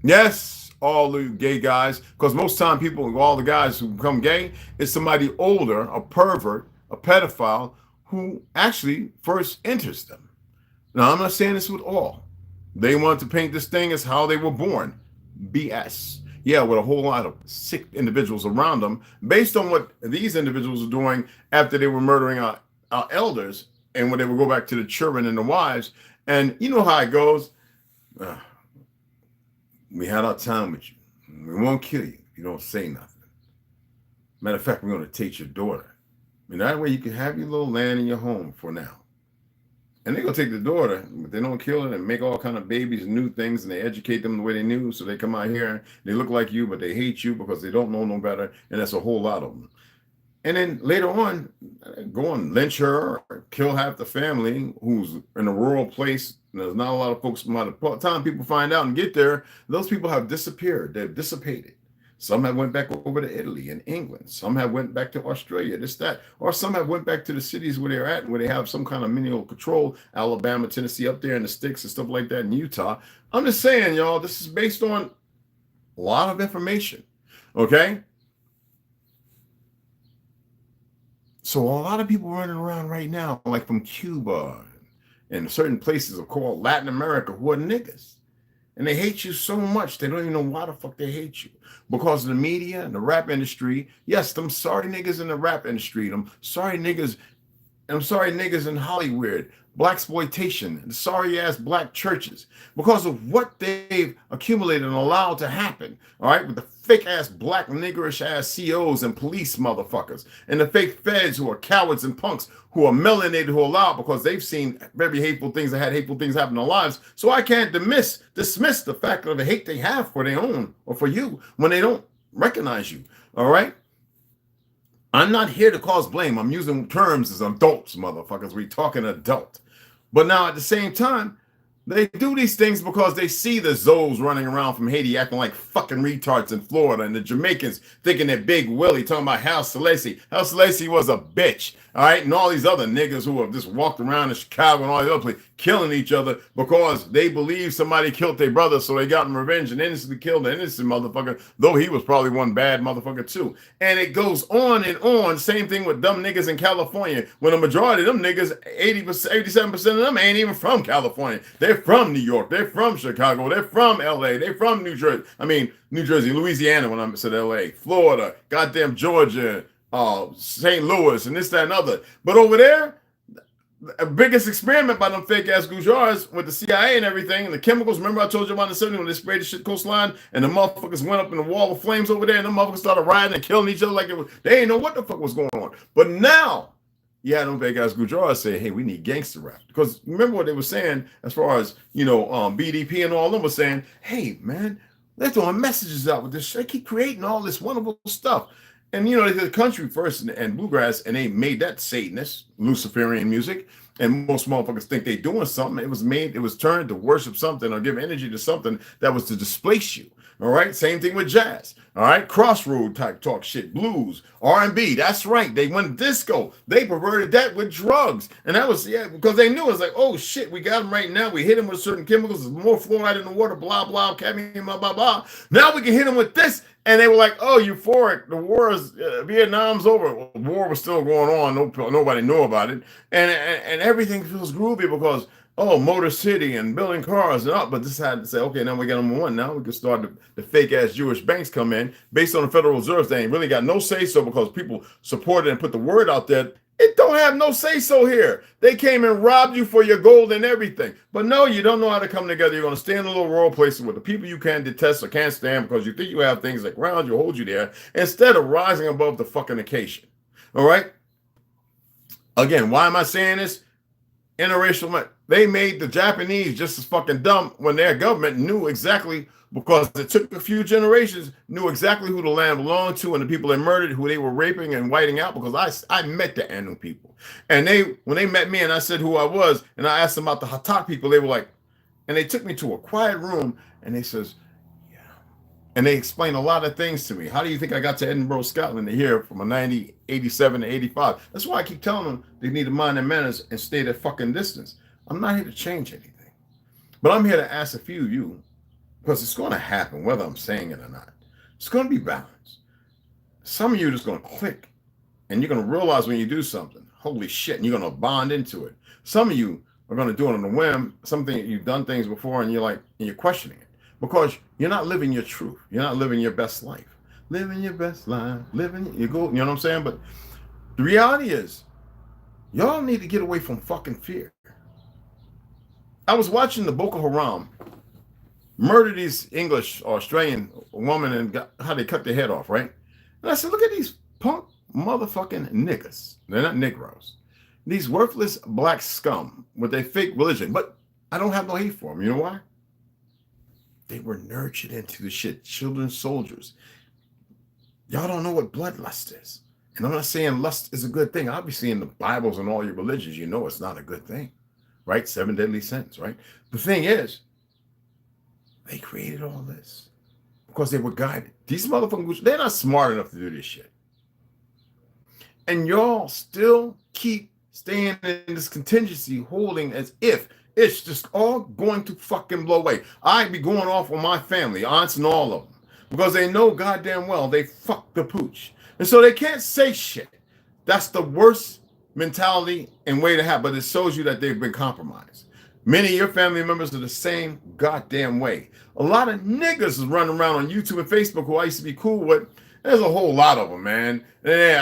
Speaker 3: Yes, all the gay guys, because most time people, all the guys who become gay, is somebody older, a pervert, a pedophile, who actually first enters them. Now, I'm not saying this with all. They want to paint this thing as how they were born. BS. Yeah, with a whole lot of sick individuals around them, based on what these individuals are doing after they were murdering our elders, and when they would go back to the children and the wives. And you know how it goes. We had our time with you. We won't kill you if you don't say nothing. Matter of fact, we're going to take your daughter. And that way you can have your little land in your home for now. And they're going to take the daughter, but they don't kill her and make all kind of babies and new things, and they educate them the way they knew, so they come out here and they look like you, but they hate you because they don't know no better, and that's a whole lot of them. And then later on, go and lynch her or kill half the family who's in a rural place. There's not a lot of folks. By the time people find out and get there, those people have disappeared. They've dissipated. Some have went back over to Italy and England. Some have went back to Australia, this, that. Or some have went back to the cities where they're at, where they have some kind of menial control, Alabama, Tennessee, up there in the sticks and stuff like that in Utah. I'm just saying, y'all, this is based on a lot of information, okay? So a lot of people running around right now, like from Cuba and certain places are called Latin America, who are niggas. And they hate you so much, they don't even know why the fuck they hate you. Because of the media and the rap industry. Yes, them sorry niggas in the rap industry, them sorry niggas, and I'm sorry niggas in Hollywood, black exploitation, the sorry ass black churches, because of what they've accumulated and allowed to happen. All right, with the fake ass black niggerish ass COs and police motherfuckers, and the fake feds who are cowards and punks who are melanated, who allow because they've seen very hateful things that had hateful things happen in their lives. So I can't dismiss the fact of the hate they have for their own or for you when they don't recognize you. All right. I'm not here to cause blame. I'm using terms as adults, motherfuckers. We talking adult. But now at the same time, they do these things because they see the Zoes running around from Haiti acting like fucking retards in Florida, and the Jamaicans thinking they're Big Willie, talking about Haile Selassie. Haile Selassie was a bitch, all right? And all these other niggas who have just walked around in Chicago and all the other places killing each other because they believe somebody killed their brother, so they got in revenge and innocently killed an innocent motherfucker, though he was probably one bad motherfucker too. And it goes on and on. Same thing with dumb niggas in California, when the majority of them niggas, 80%, 87% of them ain't even from California. They're from New York. They're from Chicago. They're from LA. They're from New Jersey, Louisiana when I said LA, Florida, goddamn Georgia, St. Louis, and this, that, and other. But over there, the biggest experiment by them fake ass Gujars with the CIA and everything, and the chemicals. Remember I told you about in the 70s when they sprayed the shit coastline and the motherfuckers went up in the wall of flames over there, and the motherfuckers started riding and killing each other like it was, they ain't know what the fuck was going on. But now, yeah, them fake ass Gujars say, hey, we need gangster rap. Because remember what they were saying as far as, BDP and all of them were saying, hey, man, they're throwing messages out with this shit. They keep creating all this wonderful stuff. And, they did the country first and bluegrass, and they made that Satanist, Luciferian music. And most motherfuckers think they doing something. It was turned to worship something or give energy to something that was to displace you. All right. Same thing with jazz. All right. Crossroad type talk shit, blues, R&B. That's right. They went disco. They perverted that with drugs. And that was, because they knew it was like, oh shit, we got them right now. We hit them with certain chemicals. There's more fluoride in the water, blah, blah, cadmium, blah, blah, blah. Now we can hit them with this. And they were like, oh, euphoric. The war is, Vietnam's over. Well, the war was still going on. Nobody knew about it. And everything feels groovy because, Motor City and building cars and all. But this had to say, okay, now we got number one. Now we can start the fake ass Jewish banks come in based on the Federal Reserve. They ain't really got no say so because people supported and put the word out there. It don't have no say so here. They came and robbed you for your gold and everything. But no, you don't know how to come together. You're going to stay in a little rural places with the people you can't detest or can't stand because you think you have things that ground you, hold you there, instead of rising above the fucking occasion. All right? Again, why am I saying this? Interracial, they made the Japanese just as fucking dumb when their government knew exactly, because it took a few generations, knew exactly who the land belonged to and the people they murdered, who they were raping and whiting out, because I met the Anu people. And when they met me and I said who I was, and I asked them about the Hatak people, they were like, and they took me to a quiet room and they says, yeah. And they explained a lot of things to me. How do you think I got to Edinburgh, Scotland to here from a 87 to 85? That's why I keep telling them they need to mind their manners and stay their fucking distance. I'm not here to change anything. But I'm here to ask a few of you, because it's going to happen, whether I'm saying it or not. It's going to be balanced. Some of you are just going to click, and you're going to realize when you do something, holy shit, and you're going to bond into it. Some of you are going to do it on a whim, something you've done things before, and you're questioning it, because you're not living your truth. You're not living your best life. Living your best life, you know what I'm saying? But the reality is, y'all need to get away from fucking fear. I was watching the Boko Haram murder these English or Australian woman and how they cut their head off, right? And I said, look at these punk motherfucking niggas. They're not Negroes. These worthless black scum with their fake religion. But I don't have no hate for them. You know why? They were nurtured into the shit. Children soldiers. Y'all don't know what bloodlust is. And I'm not saying lust is a good thing. Obviously, in the Bibles and all your religions, you know it's not a good thing. Right? 7 deadly sins, right? The thing is, they created all this because they were guided. These motherfuckers, they're not smart enough to do this shit. And y'all still keep staying in this contingency, holding as if it's just all going to fucking blow away. I'd be going off on my family, aunts and all of them, because they know goddamn well they fucked the pooch. And so they can't say shit. That's the worst mentality and way to have, but it shows you that they've been compromised. Many of your family members are the same goddamn way. A lot of niggas is running around on YouTube and Facebook who I used to be cool with. There's a whole lot of them, man. Yeah,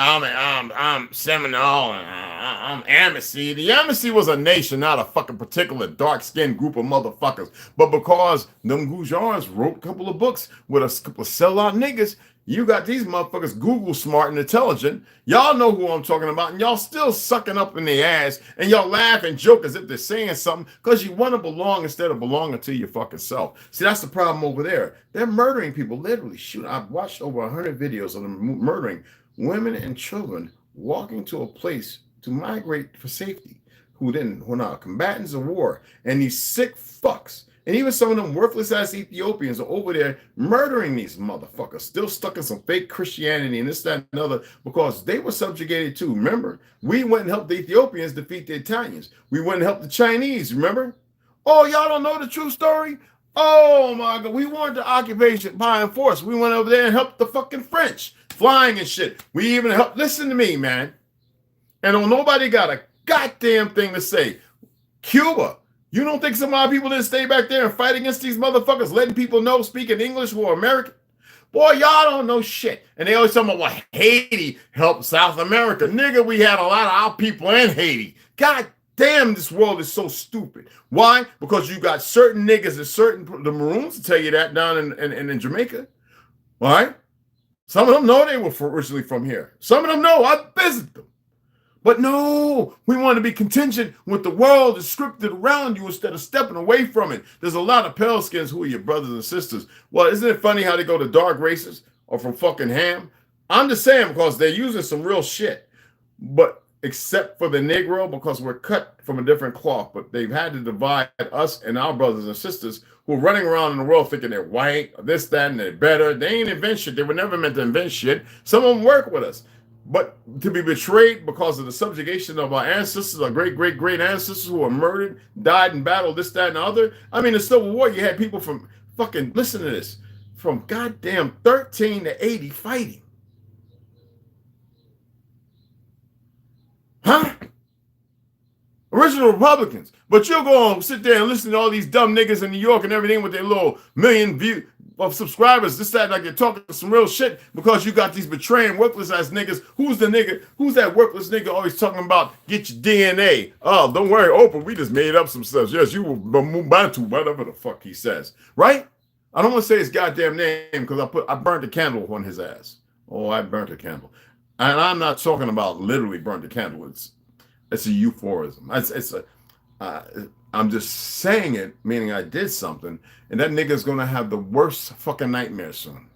Speaker 3: I'm Seminole. I'm Amnesty. The Amnesty was a nation, not a fucking particular dark-skinned group of motherfuckers. But because them Gujars wrote a couple of books with a couple of sellout niggas, you got these motherfuckers Google smart and intelligent. Y'all know who I'm talking about, and y'all still sucking up in their ass, and y'all laugh and joke as if they're saying something because you want to belong instead of belonging to your fucking self. See, that's the problem over there. They're murdering people, literally. Shoot, I've watched over 100 videos of them murdering women and children walking to a place to migrate for safety, who are not combatants of war, and these sick fucks. And even some of them worthless ass Ethiopians are over there murdering these motherfuckers, still stuck in some fake Christianity and this, that, and other, because they were subjugated too. Remember, we went and helped the Ethiopians defeat the Italians. We went and helped the Chinese, remember? Oh, y'all don't know the true story? Oh my God, we weren't the occupation by force. We went over there and helped the fucking French, flying and shit. We even helped, listen to me, man. And nobody got a goddamn thing to say. Cuba. You don't think some of our people didn't stay back there and fight against these motherfuckers, letting people know speaking English who are American? Boy, y'all don't know shit. And they always talk about, well, Haiti helped South America. Nigga, we had a lot of our people in Haiti. God damn, this world is so stupid. Why? Because you got certain niggas and certain, the Maroons will tell you that down in Jamaica. All right? Some of them know they were originally from here. Some of them know. I visited them. But no, we want to be contingent with the world is scripted around you instead of stepping away from it. There's a lot of pale skins who are your brothers and sisters. Well, isn't it funny how they go to dark races or from fucking Ham? I'm just saying because they're using some real shit. But except for the Negro, because we're cut from a different cloth, but they've had to divide us and our brothers and sisters who are running around in the world thinking they're white, or this, that, and they're better. They ain't invent shit. They were never meant to invent shit. Some of them work with us. But to be betrayed because of the subjugation of our ancestors, our great ancestors who were murdered, died in battle, this, that, and the other. I mean, the Civil War, you had people from fucking, listen to this, from goddamn 13 to 80 fighting. Huh? Original Republicans. But you'll go and sit there and listen to all these dumb niggas in New York and everything with their little million views of subscribers, this, that, like they're talking some real shit because you got these betraying worthless ass niggas. Who's the nigga? Who's that worthless nigga always talking about get your DNA? Oh, don't worry, Oprah, we just made up some stuff. Yes, you were Mubatu, whatever the fuck he says. Right? I don't want to say his goddamn name because I burnt a candle on his ass. Oh, I burnt a candle. And I'm not talking about literally burnt a candle. It's a euphorism. I'm just saying it, meaning I did something, and that nigga's gonna have the worst fucking nightmare soon.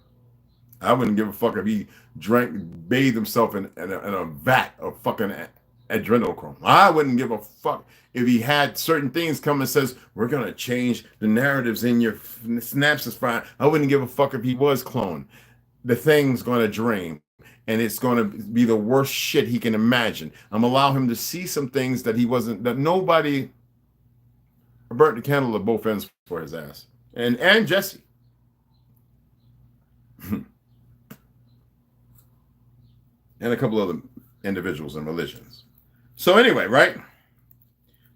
Speaker 3: I wouldn't give a fuck if he bathed himself in a vat of fucking adrenochrome. I wouldn't give a fuck if he had certain things come and says, we're gonna change the narratives in your synapses fine. I wouldn't give a fuck if he was cloned. The thing's gonna drain. And it's going to be the worst shit he can imagine. I'm allowing him to see some things that nobody burnt the candle at both ends for his ass. And Jesse. And a couple other individuals and religions. So anyway, right?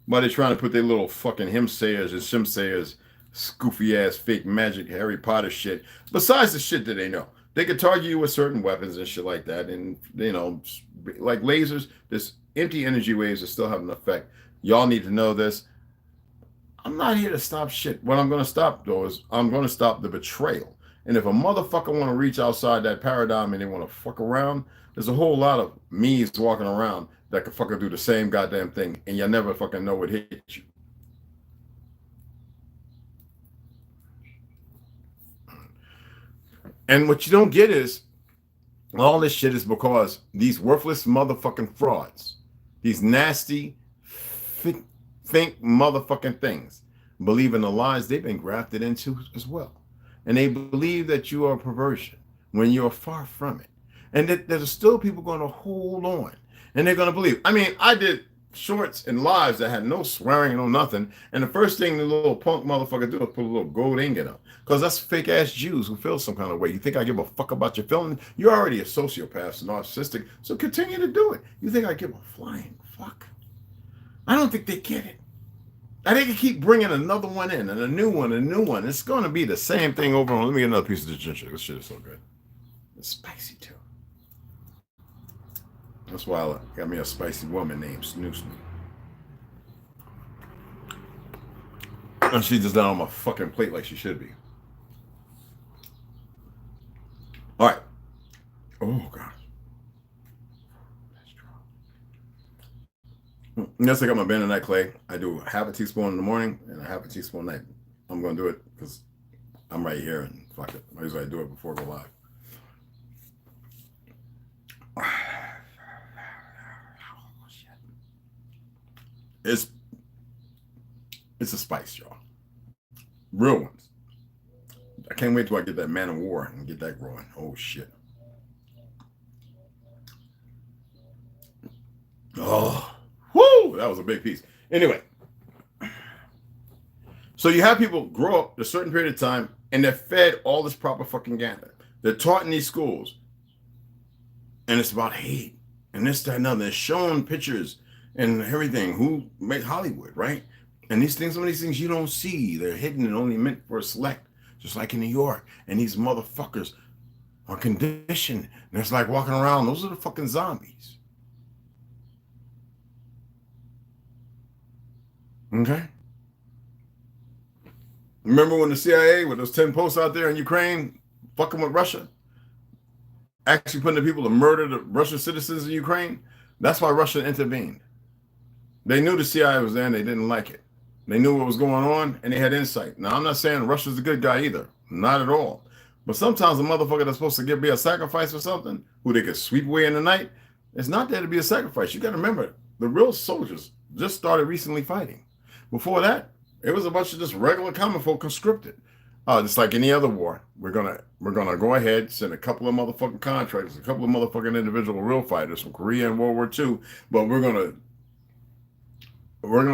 Speaker 3: While they're trying to put their little fucking him-sayers and shim-sayers, scoofy-ass fake magic Harry Potter shit, besides the shit that they know. They could target you with certain weapons and shit like that. And, you know, like lasers, this empty energy waves that still have an effect. Y'all need to know this. I'm not here to stop shit. What I'm going to stop, though, is I'm going to stop the betrayal. And if a motherfucker want to reach outside that paradigm and they want to fuck around, there's a whole lot of me's walking around that could fucking do the same goddamn thing. And you'll never fucking know what hit you. And what you don't get is all this shit is because these worthless motherfucking frauds, these nasty, think motherfucking things, believe in the lies they've been grafted into as well. And they believe that you are a perversion when you're far from it. And that there's still people going to hold on and they're going to believe. I mean, I did shorts and lives that had no swearing and no nothing. And the first thing the little punk motherfucker do is put a little gold ingot up. Because that's fake ass Jews who feel some kind of way. You think I give a fuck about your feelings? You're already a sociopath, narcissistic. So continue to do it. You think I give a flying fuck? I don't think they get it. I think they keep bringing another one in and a new one, a new one. It's going to be the same thing over and over. Let me get another piece of the ginger. This shit is so good. It's spicy too. That's why I got me a spicy woman named Snooze. And she's just down on my fucking plate like she should be. All right. Oh, God. Yes, I got my bentonite clay. I do half a teaspoon in the morning and a half a teaspoon at night. I'm going to do it because I'm right here and fuck it. I usually do it before I go live. It's a spice, y'all. Real ones. I can't wait till I get that Man of War and get that growing. Oh, shit. Oh, whoo! That was a big piece. Anyway. So you have people grow up a certain period of time and they're fed all this proper fucking gander. They're taught in these schools. And it's about hate and this, that, and other. They're showing pictures and everything. Who make Hollywood, right? And these things, some of these things you don't see. They're hidden and only meant for a select, just like in New York. And these motherfuckers are conditioned. And it's like walking around. Those are the fucking zombies. Okay? Remember when the CIA, with those 10 posts out there in Ukraine, fucking with Russia? Actually putting the people to murder the Russian citizens in Ukraine? That's why Russia intervened. They knew the CIA was there and they didn't like it. They knew what was going on and they had insight. Now, I'm not saying Russia's a good guy either. Not at all. But sometimes a motherfucker that's supposed to be a sacrifice or something, who they could sweep away in the night, it's not there to be a sacrifice. You got to remember, the real soldiers just started recently fighting. Before that, it was a bunch of just regular common folk conscripted. Just like any other war, we're gonna go ahead, send a couple of motherfucking contractors, a couple of motherfucking individual real fighters from Korea and World War II, but we're gonna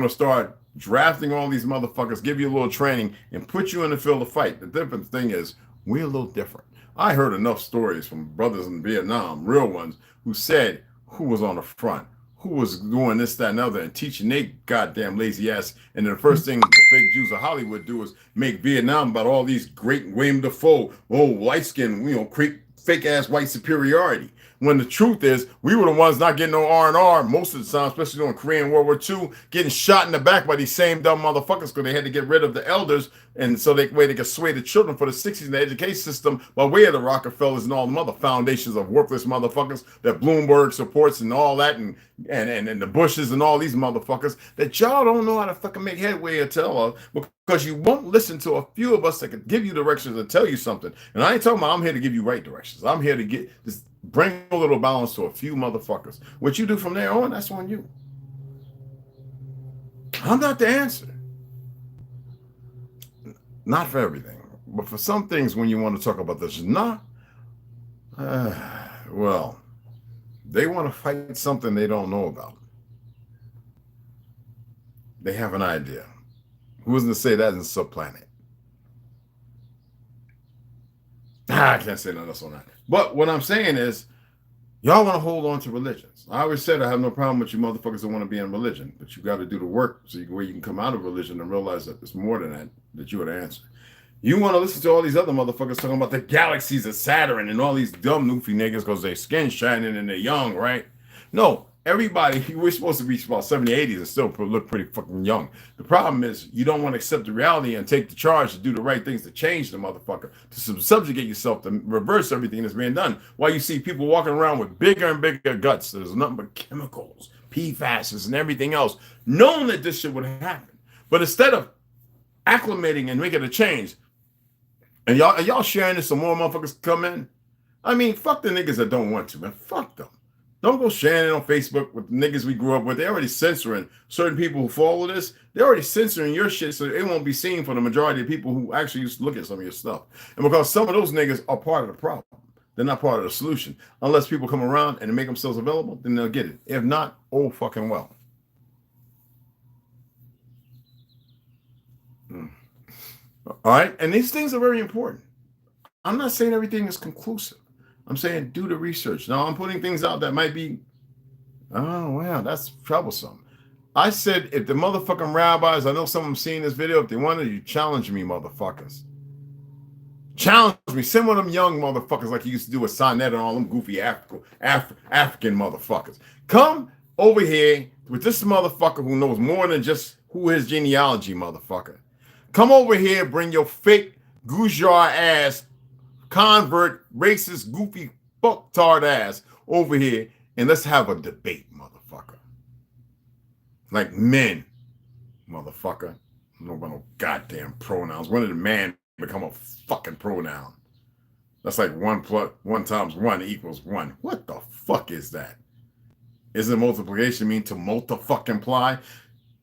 Speaker 3: start drafting all these motherfuckers, give you a little training, and put you in the field of fight. The different thing is we're a little different. I heard enough stories from brothers in Vietnam, real ones, who said who was on the front, who was doing this, that, and other, and teaching they goddamn lazy ass. And then the first thing the fake Jews of Hollywood do is make Vietnam about all these great William Dafoe, light skin, fake ass white superiority. When the truth is, we were the ones not getting no R&R most of the time, especially during Korean World War II, getting shot in the back by these same dumb motherfuckers because they had to get rid of the elders, and so they could sway the children for the 60s in the education system by way of the Rockefellers and all the other foundations of worthless motherfuckers that Bloomberg supports and all that, and the Bushes and all these motherfuckers that y'all don't know how to fucking make headway or tell of, because you won't listen to a few of us that could give you directions and tell you something. And I ain't talking about I'm here to give you right directions. I'm here to just bring a little balance to a few motherfuckers. What you do from there on, that's on you. I'm not the answer. Not for everything. But for some things, when you want to talk about this, well, they want to fight something they don't know about. They have an idea. Who's to say that in subplanet? I can't say nothing else on that. But what I'm saying is, y'all want to hold on to religions. I always said I have no problem with you motherfuckers that want to be in religion, but you got to do the work so you can come out of religion and realize that it's more than that you are the answer. You want to listen to all these other motherfuckers talking about the galaxies of Saturn and all these dumb noofy niggas because their skin shining and they're young, right? No, everybody, we're supposed to be about 70, 80s and still look pretty fucking young. The problem is you don't want to accept the reality and take the charge to do the right things to change the motherfucker, to subjugate yourself, to reverse everything that's being done. While you see people walking around with bigger and bigger guts, there's nothing but chemicals, PFAS and everything else, knowing that this shit would happen. But instead of acclimating and making a change, and y'all sharing this so more motherfuckers come in? I mean, fuck the niggas that don't want to, man. Fuck them. Don't go sharing it on Facebook with the niggas we grew up with. They're already censoring certain people who follow this. They're already censoring your shit so it won't be seen for the majority of people who actually used to look at some of your stuff. And because some of those niggas are part of the problem, they're not part of the solution. Unless people come around and make themselves available, then they'll get it. If not, oh fucking well. All right, and these things are very important. I'm not saying everything is conclusive. I'm saying do the research. Now, I'm putting things out that might be, oh, wow, that's troublesome. I said, if the motherfucking rabbis, I know some of them seeing this video, if they wanted to challenge me, motherfuckers. Challenge me. Send one of them young motherfuckers like you used to do with Sonnet and all them goofy African motherfuckers. Come over here with this motherfucker who knows more than just who his genealogy, motherfucker. Come over here, bring your fake Gujar ass, convert, racist, goofy, fucktard ass over here, and let's have a debate, motherfucker. Like men, motherfucker. No goddamn pronouns. When did a man become a fucking pronoun? That's like 1 times 1 equals 1. What the fuck is that? Isn't multiplication mean to multi-fucking-ply?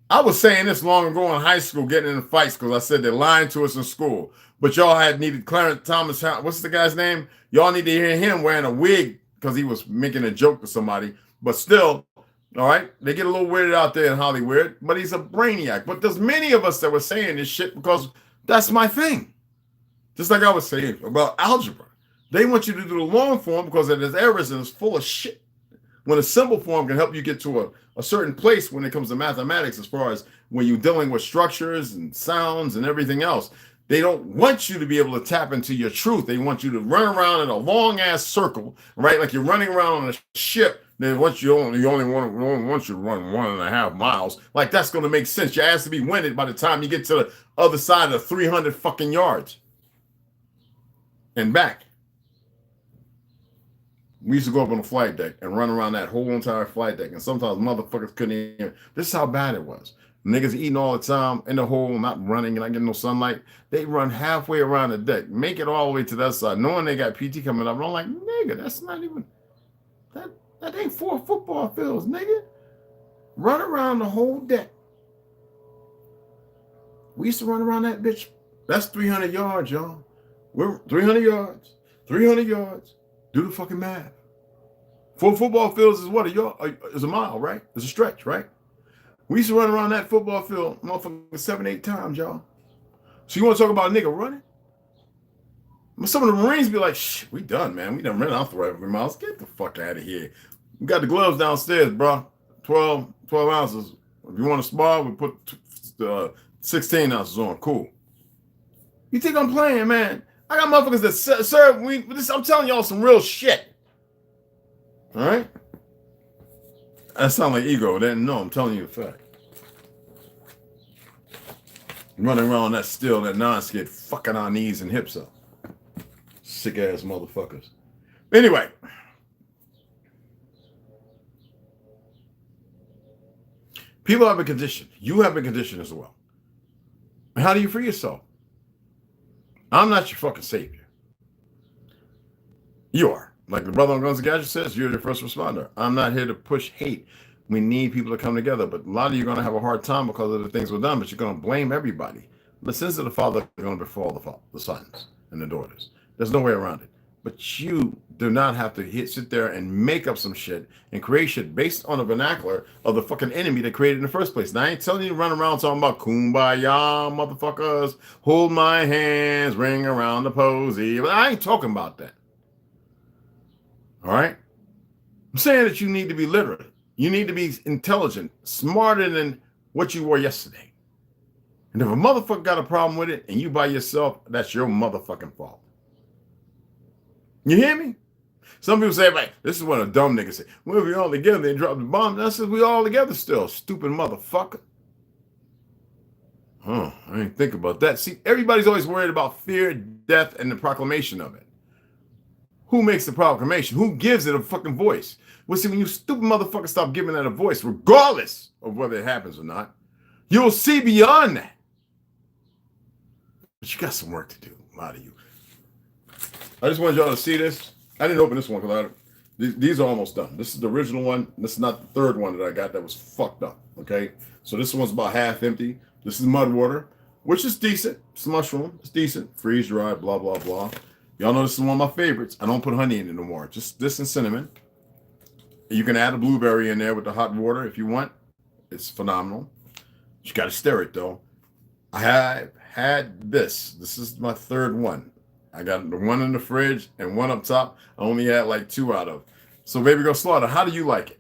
Speaker 3: I was saying this long ago in high school, getting in fights because I said they're lying to us in school. But y'all had needed Clarence Thomas. What's the guy's name? Y'all need to hear him wearing a wig because he was making a joke to somebody. But still, all right, they get a little weirded out there in Hollywood, but he's a brainiac. But there's many of us that were saying this shit because that's my thing. Just like I was saying about algebra. They want you to do the long form because it has errors and it's full of shit. When a simple form can help you get to a certain place when it comes to mathematics, as far as when you're dealing with structures and sounds and everything else, they don't want you to be able to tap into your truth. They want you to run around in a long ass circle, right? Like you're running around on a ship. They want you only want you to run 1.5 miles. Like that's going to make sense. Your ass to be winded by the time you get to the other side of the 300 fucking yards and back. We used to go up on the flight deck and run around that whole entire flight deck. And sometimes motherfuckers couldn't even. This is how bad it was. Niggas eating all the time in the hole, not running and not getting no sunlight. They run halfway around the deck, make it all the way to that side, knowing they got PT coming up. And I'm like, nigga, that's not even, that ain't 4 football fields, nigga. Run around the whole deck. We used to run around that bitch. That's 300 yards, y'all. We're 300 yards. 300 yards. Do the fucking math. 4 football fields is what? Is a mile, right? It's a stretch, right? We used to run around that football field, motherfucking 7, 8 times, y'all. So you want to talk about a nigga running? Some of the Marines be like, shit, we done, man. We done ran off the right miles. Get the fuck out of here. We got the gloves downstairs, bro. 12 ounces. If you want to spar, we put 16 ounces on. Cool. You think I'm playing, man? I got motherfuckers that serve me. I'm telling y'all some real shit. All right? That sound like ego. They didn't know. I'm telling you the fact. Running around that still, that non-skid, fucking our knees and hips up. Sick ass motherfuckers. Anyway. People have been conditioned. You have been conditioned as well. How do you free yourself? I'm not your fucking savior. You are. Like the brother on Guns and Gadgets says, you're the first responder. I'm not here to push hate. We need people to come together, but a lot of you are going to have a hard time because of the things we've done, but you're going to blame everybody. The sins of the father are going to befall the sons and the daughters. There's no way around it. But you do not have to sit there and make up some shit and create shit based on the vernacular of the fucking enemy that created in the first place. Now, I ain't telling you to run around talking about kumbaya, motherfuckers, hold my hands, ring around the posy. I ain't talking about that. All right? I'm saying that you need to be literate. You need to be intelligent, smarter than what you were yesterday. And if a motherfucker got a problem with it and you by yourself, that's your motherfucking fault. You hear me? Some people say, like, this is what a dumb nigga say. Well, we all together, they drop the bomb. That says we all together still, stupid motherfucker. I didn't think about that. See, everybody's always worried about fear, death, and the proclamation of it. Who makes the proclamation? Who gives it a fucking voice? Well, see, when you stupid motherfuckers stop giving that a voice, regardless of whether it happens or not, you'll see beyond that. But you got some work to do, a lot of you. I just wanted y'all to see this. I didn't open this one because these are almost done. This is the original one. This is not the third one that I got that was fucked up, okay? So this one's about half empty. This is mud water, which is decent. It's mushroom. It's decent. Freeze dry, blah, blah, blah. Y'all know this is one of my favorites. I don't put honey in it no more. Just this and cinnamon. You can add a blueberry in there with the hot water if you want. It's phenomenal. You got to stir it, though. I have had this. This is my third one. I got the one in the fridge and one up top. I only had like 2 out of. So, baby girl Slaughter, how do you like it?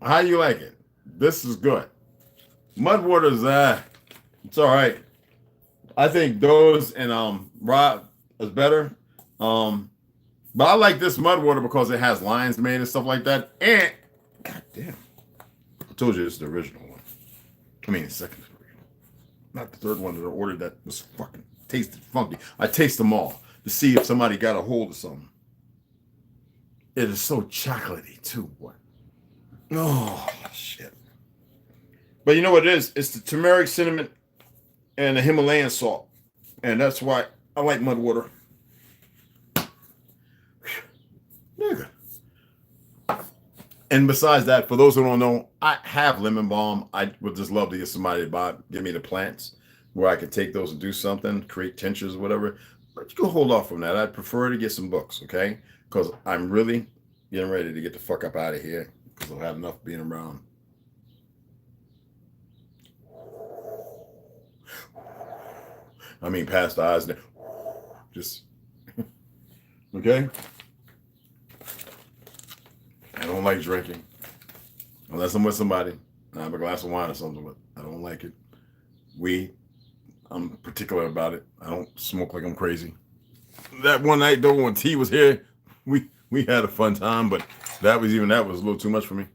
Speaker 3: How do you like it? This is good. Mud water is It's all right. I think those and Rob is better. But I like this mud water because it has lines made and stuff like that. And god damn, I told you it's the original one. I mean, the second original, not the third one that I ordered that was fucking tasted funky. I taste them all to see if somebody got a hold of something. It is so chocolatey too. What? Oh shit! But you know what it is? It's the turmeric, cinnamon, and the Himalayan salt, and that's why I like mud water. Nigga. And besides that, for those who don't know, I have lemon balm. I would just love to get somebody to give me the plants where I could take those and do something, create tinctures or whatever. But you can hold off from that. I'd prefer to get some books, okay? Because I'm really getting ready to get the fuck up out of here because I'll have enough being around. I mean, past the eyes. Just, okay? I don't like drinking. Unless I'm with somebody. I have a glass of wine or something, but I don't like it. Weed, I'm particular about it. I don't smoke like I'm crazy. That one night though, when T was here, we had a fun time, but that was a little too much for me.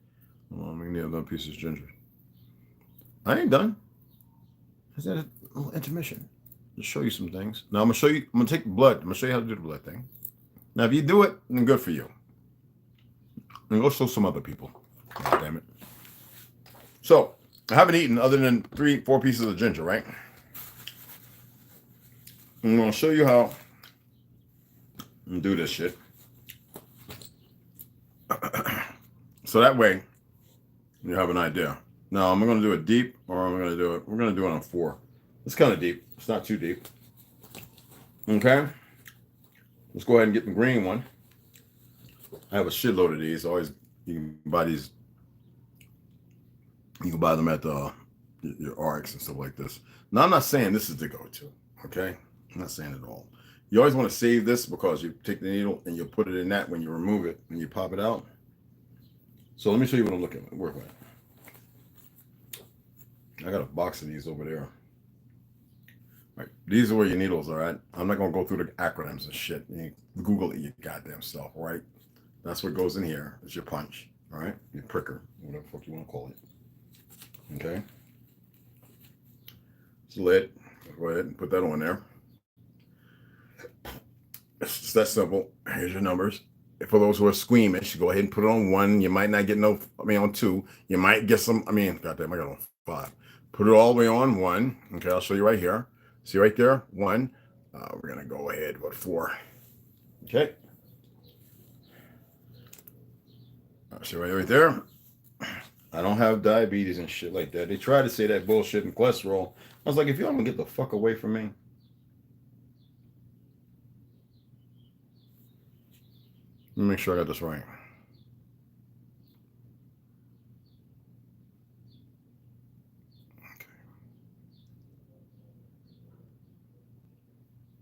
Speaker 3: Well, we need another piece of ginger. I ain't done. I said a little intermission. To show you some things. Now I'm gonna take the blood. I'm gonna show you how to do the blood thing. Now if you do it, then good for you. And go show some other people. God damn it. So I haven't eaten other than 3-4 pieces of ginger, right? I'm gonna show you how to do this shit. So that way you have an idea. Now I'm gonna do it deep, or we're gonna do it on 4. It's kind of deep. It's not too deep. Okay. Let's go ahead and get the green one. I have a shitload of these. Always, you can buy these. You can buy them at your RX and stuff like this. Now, I'm not saying this is the go-to. Okay, I'm not saying it at all. You always want to save this because you take the needle and you put it in that when you remove it and you pop it out. So let me show you what I'm looking at. Work with. I got a box of these over there. Right. These are where your needles are at. I'm not going to go through the acronyms and shit. You Google it, you goddamn self, right? That's what goes in here. It's your punch, all right? Your pricker, whatever the fuck you want to call it. Okay? It's lit. Go ahead and put that on there. It's just that simple. Here's your numbers. For those who are squeamish, go ahead and put it on 1. You might not get on 2. You might get some, goddamn, I got on 5. Put it all the way on 1. Okay, I'll show you right here. See right there? 1. We're going to go ahead with 4. Okay. I'll show you right there. I don't have diabetes and shit like that. They try to say that bullshit and cholesterol. I was like, if y'all don't get the fuck away from me. Let me make sure I got this right.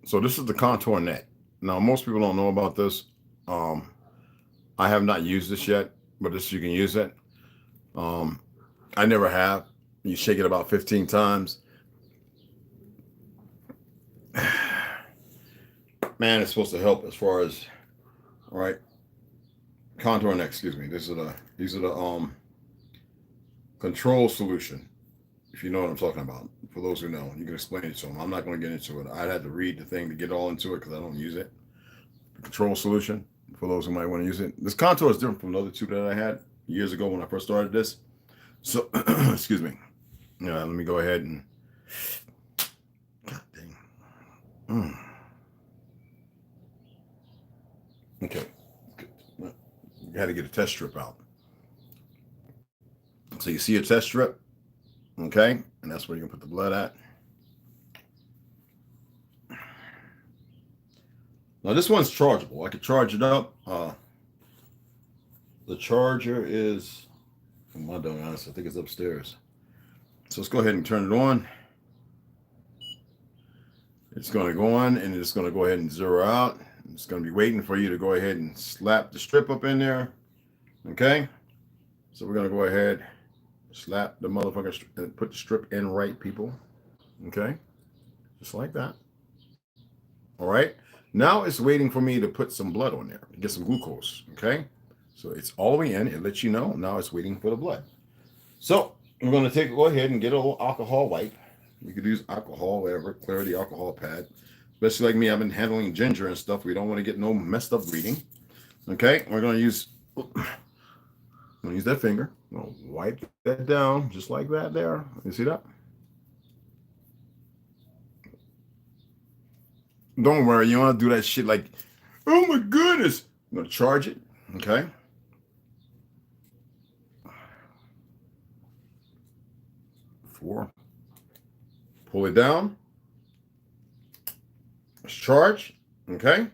Speaker 3: So this is the contour net. Now, most people don't know about this. I have not used this yet, but you can use it. I never have. You shake it about 15 times. Man, it's supposed to help as far as, all right, contour net, excuse me. These are the control solution. If you know what I'm talking about. For those who know, you can explain it to them. I'm not going to get into it. I'd have to read the thing to get all into it because I don't use it. The control solution, for those who might want to use it. This contour is different from the other 2 that I had years ago when I first started this. So, excuse me. Yeah, let me go ahead and. God dang. Okay. You had to get a test strip out. So you see a test strip. Okay, and that's where you can put the blood at. Now this one's chargeable. I could charge it up. The charger is, I'm not doing honest, I think it's upstairs. So let's go ahead and turn it on. It's going to go on and it's going to go ahead and zero out. It's going to be waiting for you to go ahead and slap the strip up in there. Okay, so we're going to go ahead. Slap the motherfucker and put the strip in right, people. Okay, just like that. All right. Now it's waiting for me to put some blood on there, get some glucose. Okay, so it's all the way in. It lets you know now it's waiting for the blood. So we're going to go ahead and get a little alcohol wipe. You could use alcohol, whatever, clear the alcohol pad. Especially like me, I've been handling ginger and stuff. We don't want to get no messed up bleeding. Okay, we're going to use that finger. I'm going to wipe that down just like that there. You see that? Don't worry, you don't want to do that shit like, oh my goodness. I'm going to charge it. Okay. Four. Pull it down. It's charged. Okay.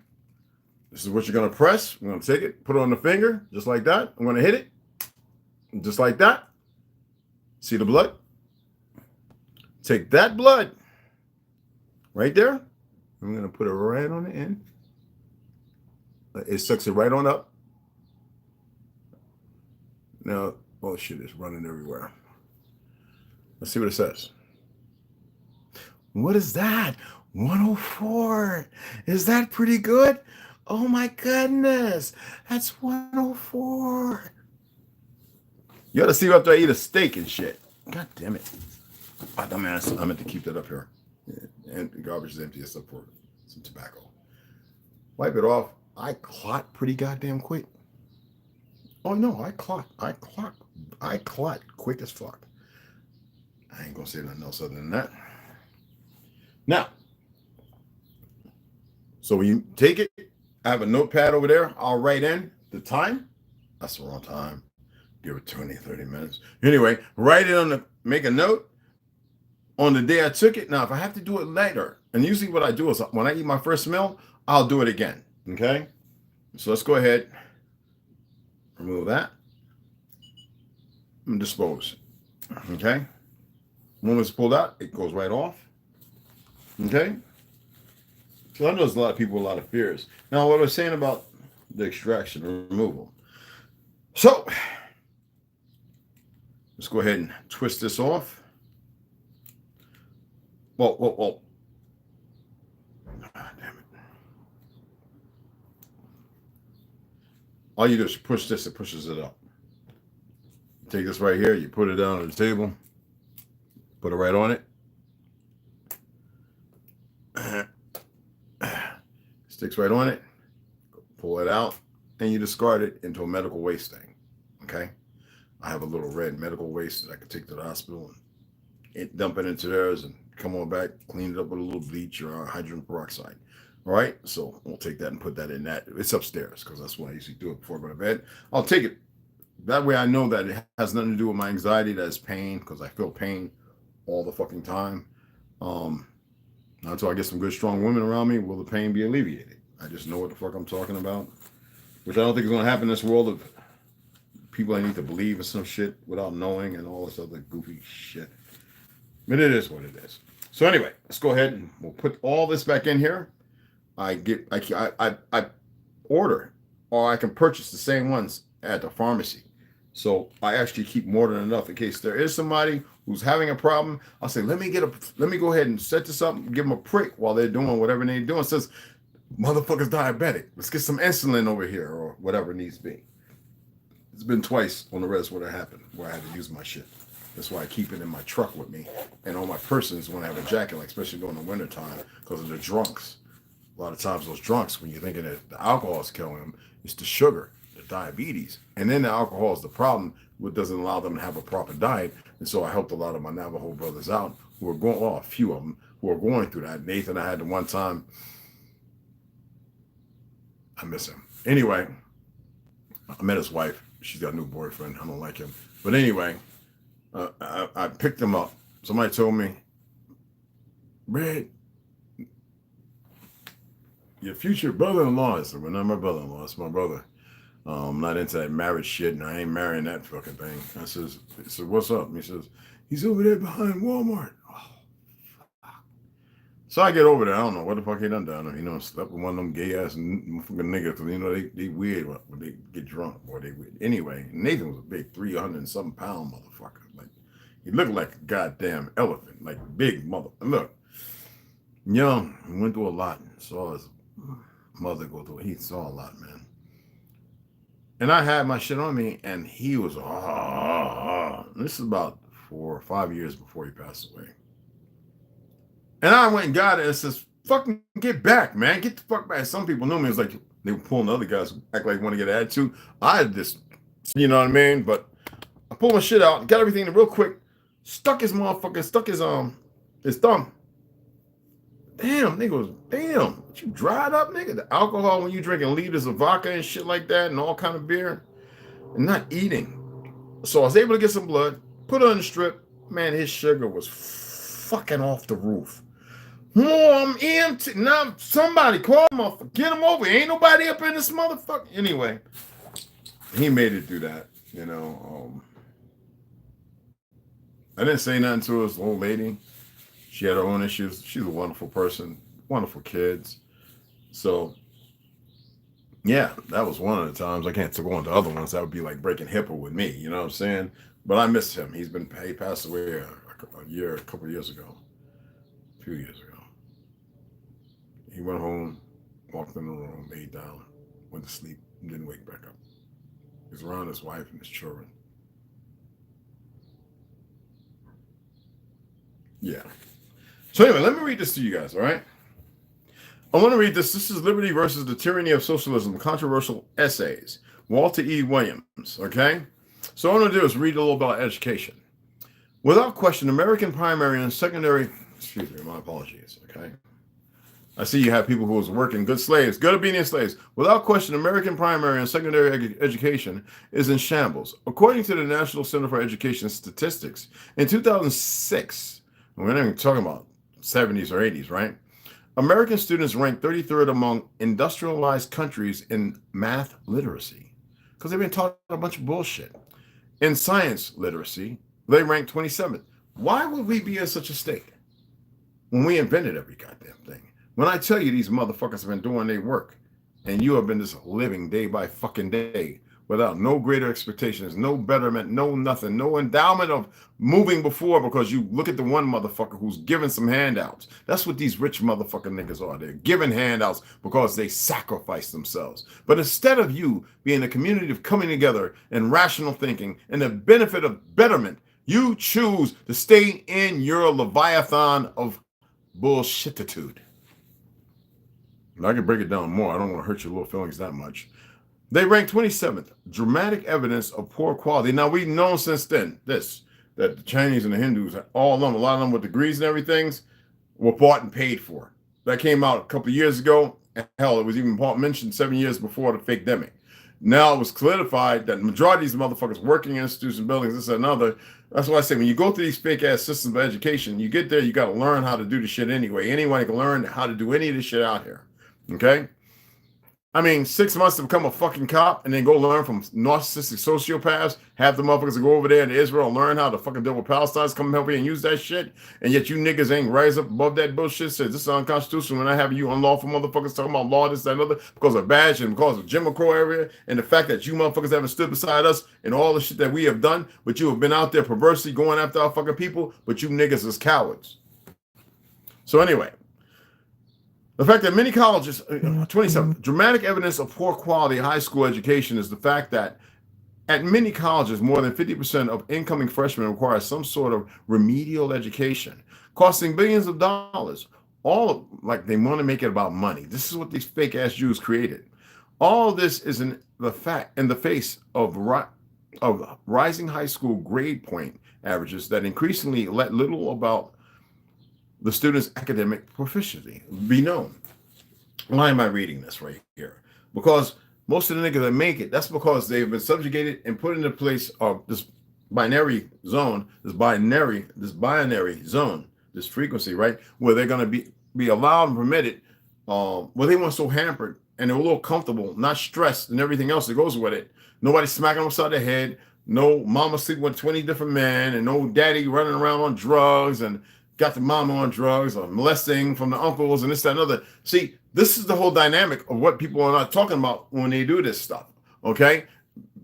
Speaker 3: This is what you're going to press. We're going to take it, put it on the finger, just like that. I'm going to hit it. Just like that. See the blood? Take that blood right there. I'm going to put it right on the end. It sucks it right on up. Now, oh shit, it's running everywhere. Let's see what it says. What is that? 104. Is that pretty good? Oh my goodness. That's 104. You ought to see after I eat a steak and shit. God damn it. Oh, dumbass. I meant to keep that up here. Yeah. And the garbage is empty except for some tobacco. Wipe it off. I clot pretty goddamn quick. Oh no, I clot quick as fuck. I ain't gonna say nothing else other than that. Now, so when you take it, I have a notepad over there. I'll write in the time. That's the wrong time. Give it 20, 30 minutes. Anyway, write it on make a note on the day I took it. Now, if I have to do it later, and usually what I do is when I eat my first meal, I'll do it again. Okay? So let's go ahead. Remove that. And dispose. Okay? When it's pulled out, it goes right off. Okay? So I know there's a lot of people with a lot of fears. Now, what I was saying about the extraction or removal. So, let's go ahead and twist this off. Whoa. Ah, damn it. All you do is push this, it pushes it up. Take this right here, you put it down on the table, put it right on it. Sticks right on it, pull it out, and you discard it into a medical waste thing. Okay? I have a little red medical waste that I could take to the hospital and dump it into theirs and come on back, clean it up with a little bleach or hydrogen peroxide. All right? So we'll take that and put that in that. It's upstairs because that's what I usually do it before I go to bed. I'll take it. That way I know that it has nothing to do with my anxiety. That's pain because I feel pain all the fucking time. Until I get some good, strong women around me, will the pain be alleviated? I just know what the fuck I'm talking about, which I don't think is going to happen in this world of people I need to believe in some shit without knowing and all this other goofy shit. But it is what it is. So anyway, let's go ahead and we'll put all this back in here. I order, or I can purchase the same ones at the pharmacy. So I actually keep more than enough in case there is somebody who's having a problem. I'll say, let me go ahead and set this up and give them a prick while they're doing whatever they're doing. It says, motherfucker's diabetic. Let's get some insulin over here or whatever it needs to be. It's been twice on the rest where that happened, where I had to use my shit. That's why I keep it in my truck with me and on my persons when I have a jacket, like especially during the winter time, because of the drunks. A lot of times those drunks, when you're thinking that the alcohol is killing them, it's the sugar, the diabetes. And then the alcohol is the problem, what doesn't allow them to have a proper diet. And so I helped a lot of my Navajo brothers out who are going, a few of them who are going through that. Nathan, I had the one time. I miss him. Anyway, I met his wife. She's got a new boyfriend. I don't like him. But anyway, I picked him up. Somebody told me, Red, your future brother-in-law. I said, well, not my brother-in-law. It's my brother. I'm not into that marriage shit, and I ain't marrying that fucking thing. I said, what's up? And he says, he's over there behind Walmart. Oh, fuck. So I get over there. I don't know what the fuck he done down there. You know, slept with one of them gay-ass fucking niggas. Because, you know, they weird when they get drunk. Boy, they weird. Anyway, Nathan was a big 300-something pound motherfucker. Like, he looked like a goddamn elephant, like big mother. Look, young, he went through a lot. Saw his mother go through. He saw a lot, man. And I had my shit on me, and he was. This is about 4 or 5 years before he passed away. And I went and got it and says, "Fucking get back, man. Get the fuck back." Some people knew me. It was like they were pulling other guys who act like they want to get an attitude. I had this, you know what I mean? But I pulled my shit out, got everything real quick, stuck his thumb. Damn, nigga was, damn, what you dried up, nigga? The alcohol when you drinking liters of vodka and shit like that and all kind of beer and not eating. So I was able to get some blood, put it on the strip. Man, his sugar was fucking off the roof. I'm EMT. Now somebody call him off. Get him over. Ain't nobody up in this motherfucker. Anyway, he made it through that, you know. I didn't say nothing to this old lady. She had her own issues. She's a wonderful person, wonderful kids. So, yeah, that was one of the times. I can't go on to other ones. That would be like breaking HIPAA with me. You know what I'm saying? But I miss him. He passed away a couple of years ago, a few years ago. He went home, walked in the room, laid down, went to sleep, and didn't wake back up. He was around his wife and his children. Yeah. So anyway, let me read this to you guys, all right? I want to read this. This is Liberty versus the Tyranny of Socialism, Controversial Essays. Walter E. Williams, okay? So what I'm going to do is read a little about education. Without question, American primary and secondary, excuse me, my apologies, okay? I see you have people who was working, good slaves, good obedient slaves. Without question, American primary and secondary education is in shambles. According to the National Center for Education Statistics, in 2006, we're not even talking about 70s or 80s, right? American students ranked 33rd among industrialized countries in math literacy because they've been taught a bunch of bullshit. In science literacy, they ranked 27th. Why would we be in such a state when we invented every goddamn thing? When I tell you these motherfuckers have been doing their work and you have been just living day by fucking day without no greater expectations, no betterment, no nothing, no endowment of moving before because you look at the one motherfucker who's giving some handouts. That's what these rich motherfucking niggas are. They're giving handouts because they sacrifice themselves. But instead of you being a community of coming together and rational thinking and the benefit of betterment, you choose to stay in your leviathan of bullshititude. I can break it down more. I don't want to hurt your little feelings that much. They ranked 27th. Dramatic evidence of poor quality. Now, we've known since then that the Chinese and the Hindus, all of them, a lot of them with degrees and everything, were bought and paid for. That came out a couple of years ago. Hell, it was even mentioned 7 years before the fake demic. Now it was solidified that the majority of these motherfuckers working in institutions, buildings, this and another. That's why I say when you go through these fake ass systems of education, you get there, you got to learn how to do the shit anyway. Anyone can learn how to do any of this shit out here. Okay? I mean, 6 months to become a fucking cop and then go learn from narcissistic sociopaths, have the motherfuckers go over there to Israel and learn how to fucking deal with Palestine, come help you and use that shit, and yet you niggas ain't rise up above that bullshit, says this is unconstitutional when I have you unlawful motherfuckers talking about law, this, that, and other, because of badge and because of Jim Crow area, and the fact that you motherfuckers haven't stood beside us and all the shit that we have done, but you have been out there perversely going after our fucking people, but you niggas is cowards. So anyway, the fact that many colleges, 27, dramatic evidence of poor quality high school education is the fact that at many colleges, more than 50% of incoming freshmen require some sort of remedial education, costing billions of dollars. All like they want to make it about money. This is what these fake ass Jews created. All this is in the face of rising high school grade point averages that increasingly let little about the student's academic proficiency be known. Why am I reading this right here? Because most of the niggas that make it, that's because they've been subjugated and put into place of this binary zone, this binary zone, this frequency, right? Where they're going to be allowed and permitted, where they weren't so hampered and they're a little comfortable, not stressed and everything else that goes with it. Nobody smacking them upside the head, no mama sleeping with 20 different men, and no daddy running around on drugs and got the mama on drugs or molesting from the uncles and this, that, and other. See, this is the whole dynamic of what people are not talking about when they do this stuff, okay?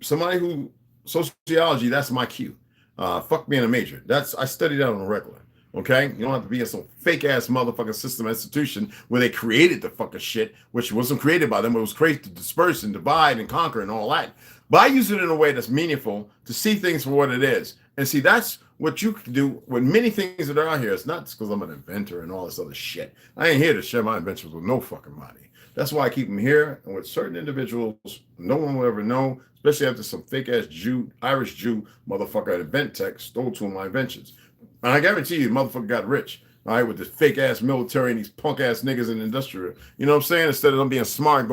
Speaker 3: Somebody who, sociology, that's my cue. Fuck being a major. I studied that on a regular. Okay, you don't have to be in some fake ass motherfucking system institution where they created the fucking shit, which wasn't created by them. It was created to disperse and divide and conquer and all that. But I use it in a way that's meaningful to see things for what it is. And see, that's what you can do with many things that are out here. It's not just because I'm an inventor and all this other shit. I ain't here to share my inventions with no fucking body. That's why I keep them here. And with certain individuals, no one will ever know, especially after some fake ass Jew, Irish Jew motherfucker at Invent Tech stole two of my inventions. And I guarantee you, motherfucker got rich, all right, with this fake ass military and these punk ass niggas in the industrial. You know what I'm saying? Instead of them being smart,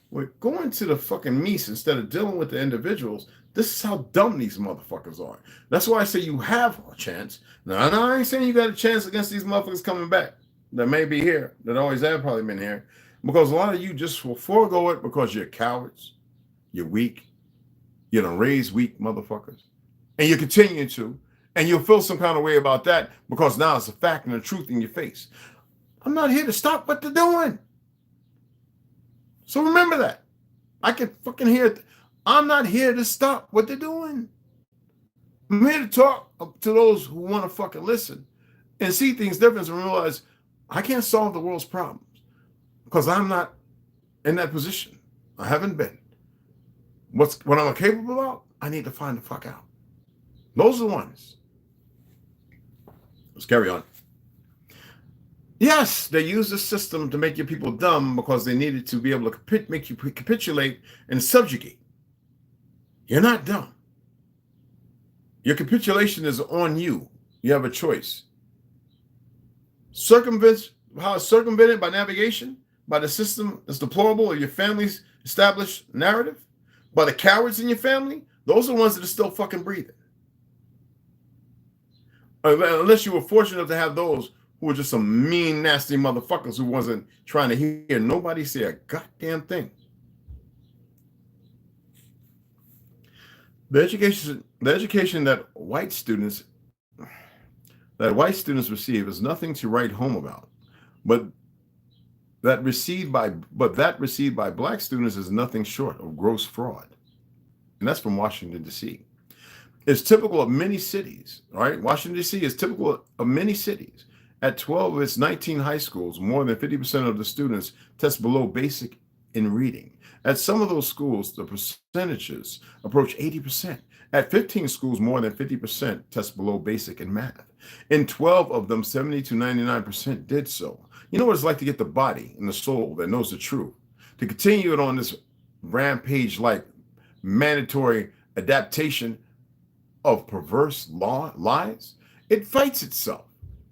Speaker 3: we're going to the fucking meese instead of dealing with the individuals. This is how dumb these motherfuckers are. That's why I say you have a chance. Now, I ain't saying you got a chance against these motherfuckers coming back that may be here, that always have probably been here, because a lot of you just will forego it because you're cowards, you're weak, you don't raise weak motherfuckers, and you continue to. And you'll feel some kind of way about that because now it's a fact and the truth in your face. I'm not here to stop what they're doing. So remember that. I can fucking hear it. I'm not here to stop what they're doing. I'm here to talk to those who want to fucking listen and see things different and realize I can't solve the world's problems because I'm not in that position. I haven't been. What I'm capable of, I need to find the fuck out. Those are the ones. Let's carry on. Yes, they use the system to make your people dumb because they needed to be able to make you capitulate and subjugate. You're not dumb. Your capitulation is on you. You have a choice. How it's circumvented by navigation, by the system that's deplorable of your family's established narrative, by the cowards in your family. Those are the ones that are still fucking breathing. Unless you were fortunate enough to have those who were just some mean, nasty motherfuckers who wasn't trying to hear nobody say a goddamn thing. The education that white students receive is nothing to write home about, but that received by black students is nothing short of gross fraud, and that's from Washington, D.C. It's typical of many cities, all right? Washington, D.C. is typical of many cities. At 12 of its 19 high schools, more than 50% of the students test below basic in reading. At some of those schools, the percentages approach 80%. At 15 schools, more than 50% test below basic in math. In 12 of them, 70 to 99% did so. You know what it's like to get the body and the soul that knows the truth, to continue it on this rampage-like mandatory adaptation of perverse lies. It fights itself,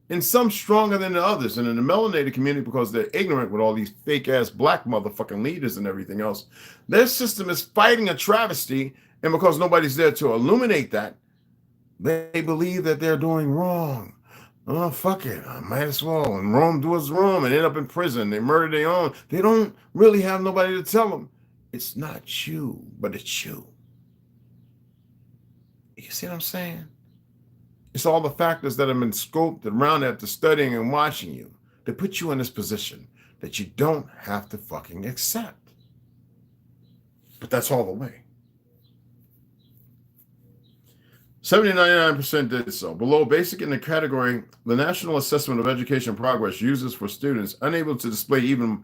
Speaker 3: and some stronger than the others. And in the melanated community, because they're ignorant with all these fake ass black motherfucking leaders and everything else, their system is fighting a travesty. And because nobody's there to illuminate that, they believe that they're doing wrong. Oh, fuck it, I might as well. And Rome does Rome and end up in prison. They murder their own. They don't really have nobody to tell them. It's not you, but it's you. You see what I'm saying? It's all the factors that have been scoped around after studying and watching you to put you in this position that you don't have to fucking accept. But that's all the way. 70-99% did so. Below basic in the category, the National Assessment of Education Progress uses for students unable to display even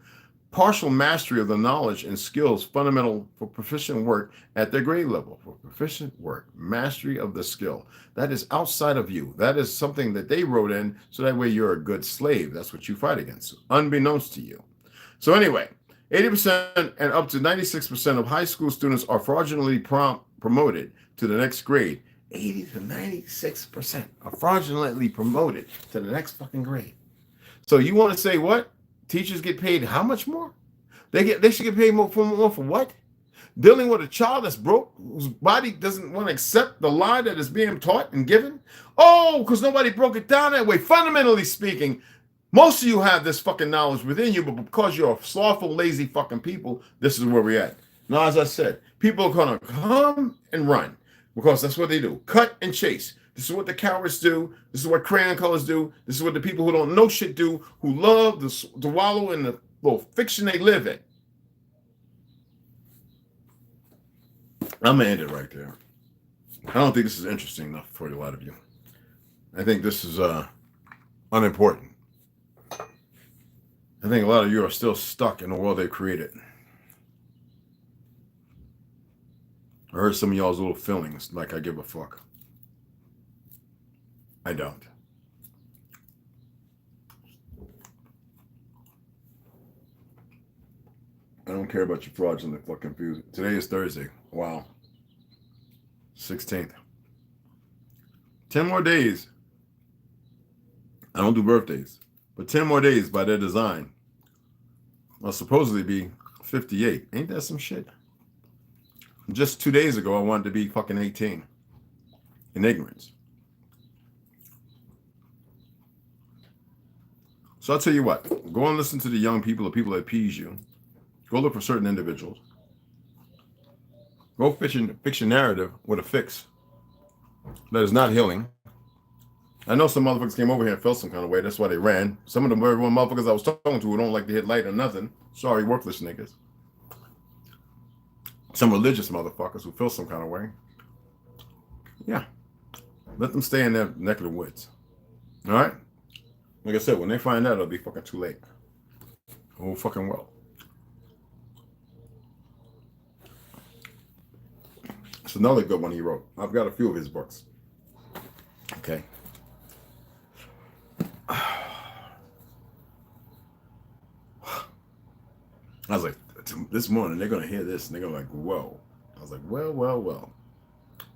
Speaker 3: partial mastery of the knowledge and skills fundamental for proficient work at their grade level. For proficient work, mastery of the skill. That is outside of you. That is something that they wrote in, so that way you're a good slave. That's what you fight against, unbeknownst to you. So anyway, 80% and up to 96% of high school students are fraudulently promoted to the next grade. 80 to 96% are fraudulently promoted to the next fucking grade. So you want to say what? Teachers get paid how much more? They should get paid more for what? Dealing with a child that's broke, whose body doesn't want to accept the lie that is being taught and given? Oh, because nobody broke it down that way. Fundamentally speaking, most of you have this fucking knowledge within you, but because you're slothful, lazy fucking people, this is where we're at. Now, as I said, people are going to come and run because that's what they do. Cut and chase. This is what the cowards do. This is what crayon colors do. This is what the people who don't know shit do, who love to wallow in the little fiction they live in. I'm going to end it right there. I don't think this is interesting enough for a lot of you. I think this is unimportant. I think a lot of you are still stuck in the world they created. I heard some of y'all's little feelings like I give a fuck. I don't. I don't care about your fraudulent fucking views. Today is Thursday. Wow. 16th. 10 more days. I don't do birthdays, but 10 more days by their design. I'll supposedly be 58. Ain't that some shit? Just 2 days ago, I wanted to be fucking 18 in ignorance. So I'll tell you what, go and listen to the young people, the people that appease you. Go look for certain individuals. Go fix your narrative with a fix that is not healing. I know some motherfuckers came over here and felt some kind of way. That's why they ran. Some of them very one motherfuckers I was talking to who don't like to hit light or nothing. Sorry, worthless niggas. Some religious motherfuckers who feel some kind of way. Yeah. Let them stay in their neck of the woods. All right? Like I said, when they find out, it'll be fucking too late. Oh, fucking well. It's another good one he wrote. I've got a few of his books. Okay. I was like, this morning they're gonna hear this and they're gonna be like, whoa. I was like, well.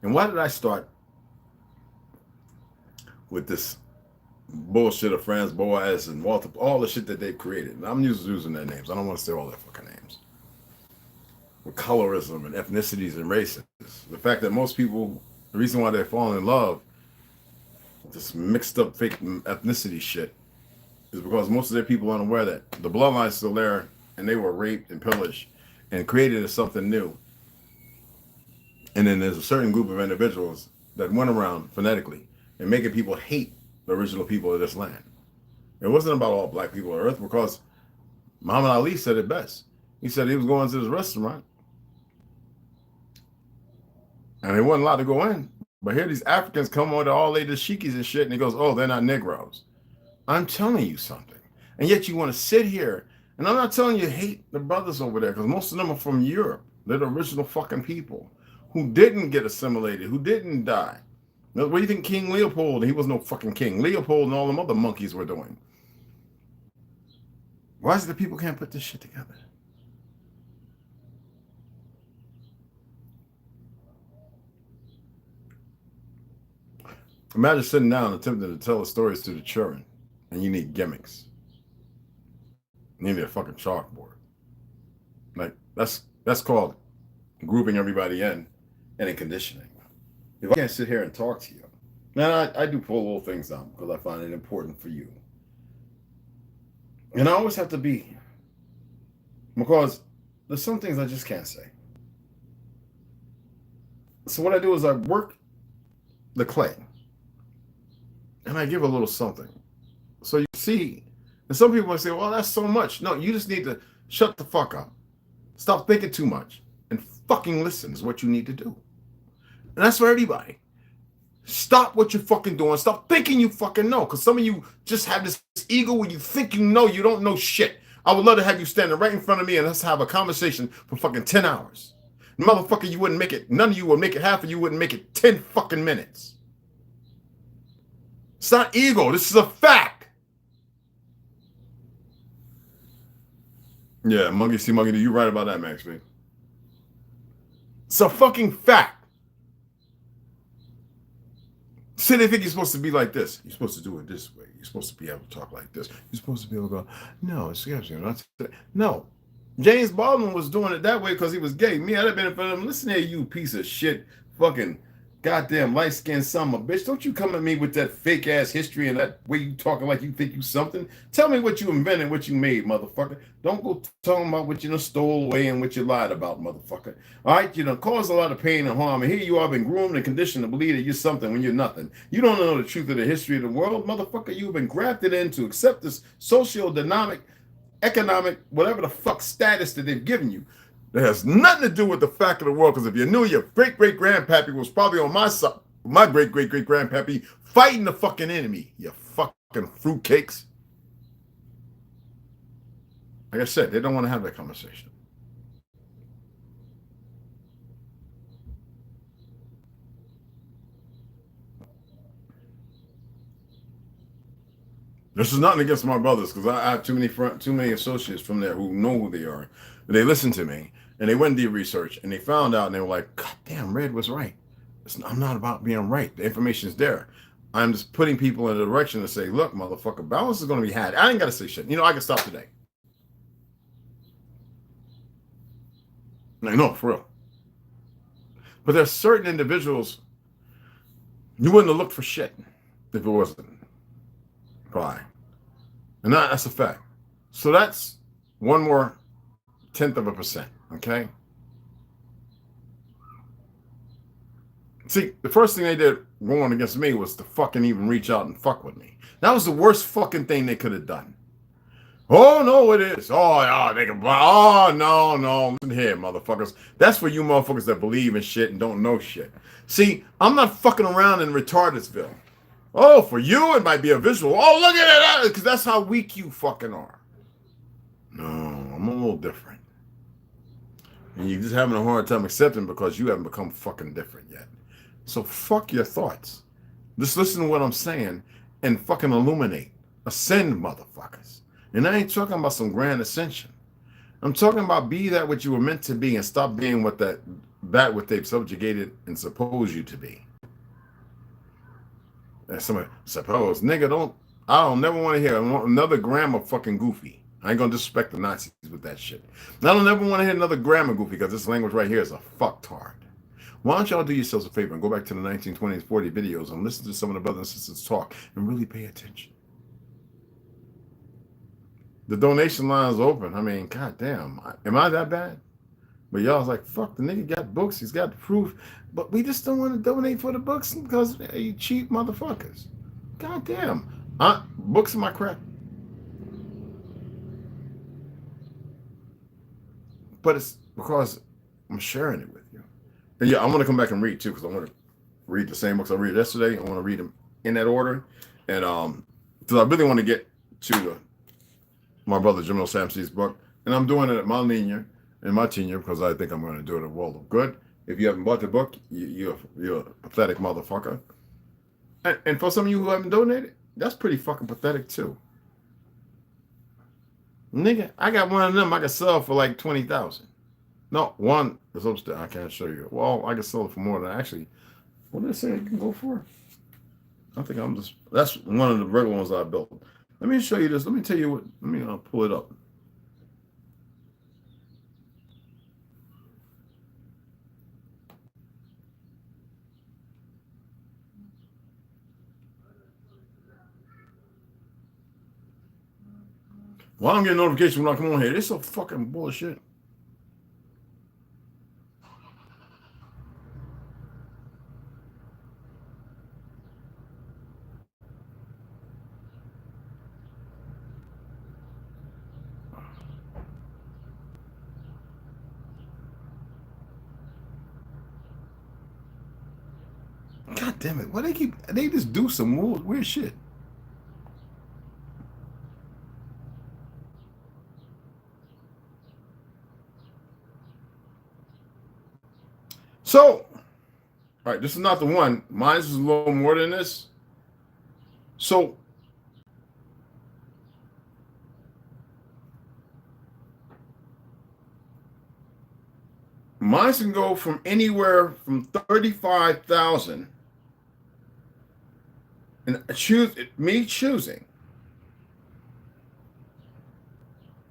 Speaker 3: And why did I start with this bullshit of Franz Boas and Walter, all the shit that they've created? And I'm using their names. I don't want to say all their fucking names. With colorism and ethnicities and races. The fact that most people, the reason why they're falling in love with this mixed up fake ethnicity shit is because most of their people aren't aware that the bloodline's still there and they were raped and pillaged and created as something new. And then there's a certain group of individuals that went around phonetically and making people hate the original people of this land. It wasn't about all black people on earth because Muhammad Ali said it best. He said he was going to this restaurant and they wasn't allowed to go in. But here these Africans come on to all they dashikis and shit and he goes, oh, they're not Negroes. I'm telling you something. And yet you want to sit here, and I'm not telling you hate the brothers over there because most of them are from Europe. They're the original fucking people who didn't get assimilated, who didn't die. Now, what do you think King Leopold, he was no fucking king, Leopold and all them other monkeys were doing? Why is it that people can't put this shit together? Imagine sitting down attempting to tell the stories to the children, and you need gimmicks. You need a fucking chalkboard. Like that's called grouping everybody in and in conditioning. If I can't sit here and talk to you, now I do pull little things out because I find it important for you. And I always have to be, because there's some things I just can't say. So what I do is I work the clay. And I give a little something. So you see, and some people might say, well, that's so much. No, you just need to shut the fuck up. Stop thinking too much. And fucking listen is what you need to do. And that's for everybody. Stop what you're fucking doing. Stop thinking you fucking know. Because some of you just have this ego where you think you know you don't know shit. I would love to have you standing right in front of me and let's have a conversation for fucking 10 hours. Motherfucker, you wouldn't make it. None of you would make it. Half of you wouldn't make it 10 fucking minutes. It's not ego. This is a fact. Yeah, monkey see monkey do. You right about that, Max, babe. It's a fucking fact. Say they think you're supposed to be like this. You're supposed to do it this way. You're supposed to be able to talk like this. You're supposed to be able to go, no, it's not. No. James Baldwin was doing it that way because he was gay. Me, I'd have been in front of him. Listen here, you piece of shit. Fucking goddamn light-skinned son of a bitch. Don't you come at me with that fake-ass history and that way you talking like you think you something. Tell me what you invented, what you made, motherfucker. Don't go talking about what you stole away and what you lied about, motherfucker. All right? You caused a lot of pain and harm. And here you are been groomed and conditioned to believe that you're something when you're nothing. You don't know the truth of the history of the world, motherfucker. You've been grafted into accept this socio-dynamic, economic, whatever the fuck status that they've given you. It has nothing to do with the fact of the world, because if you knew, your great-great-grandpappy was probably on my side, my great-great-great-grandpappy fighting the fucking enemy, you fucking fruitcakes. Like I said, they don't want to have that conversation. This is nothing against my brothers, because I have too many associates from there who know who they are. And they listen to me, and they went and did research, and they found out, and they were like, God damn, Red was right. I'm not about being right. The information is there. I'm just putting people in a direction to say, look, motherfucker, balance is going to be had. I ain't got to say shit. You know, I can stop today. Like, no, for real. But there's certain individuals, you wouldn't have looked for shit if it wasn't. Why? And that's a fact. So that's one more 0.1%, okay? See, the first thing they did going against me was to fucking even reach out and fuck with me. That was the worst fucking thing they could have done. Oh, no, it is. Oh, yeah, they can. Oh, no. Listen here, motherfuckers. That's for you motherfuckers that believe in shit and don't know shit. See, I'm not fucking around in Retardedville. Oh, for you, it might be a visual. Oh, look at it. Because that's how weak you fucking are. No, I'm a little different. And you're just having a hard time accepting because you haven't become fucking different yet. So fuck your thoughts. Just listen to what I'm saying and fucking illuminate. Ascend, motherfuckers. And I ain't talking about some grand ascension. I'm talking about be that what you were meant to be and stop being what what they've subjugated and supposed you to be. And somebody, suppose, nigga, I don't never want to hear another grammar fucking goofy. I ain't gonna disrespect the Nazis with that shit. I don't ever want to hear another grammar goofy, because this language right here is a fucktard. Why don't y'all do yourselves a favor and go back to the 1920s, 40 videos and listen to some of the brothers and sisters talk and really pay attention. The donation line is open. I mean, goddamn, am I that bad? But y'all's like, fuck, the nigga got books, he's got the proof, but we just don't want to donate for the books because you cheap motherfuckers. Goddamn, books are my crap. But it's because I'm sharing it with you. And yeah, I want to come back and read too, because I want to read the same books I read yesterday. I want to read them in that order, and because I really want to get to my brother Jamil Samsey's book, and I'm doing it at my linear and my tenure because I think I'm going to do it a world of good. If you haven't bought the book, you're a pathetic motherfucker. And for some of you who haven't donated, that's pretty fucking pathetic too. Nigga, I got one of them I can sell for like 20,000. No, one is upstairs. I can't show you. Well, I can sell it for more than actually. What did I say it can go for? I think that's one of the regular ones I built. Let me show you this. Let me tell you what. Let me pull it up. Well, I don't get a notification when I come on here. This is so fucking bullshit. God damn it. Why they just do some weird shit. So, all right, this is not the one. Mine is a little more than this. So, mine can go from anywhere from 35,000, and me choosing.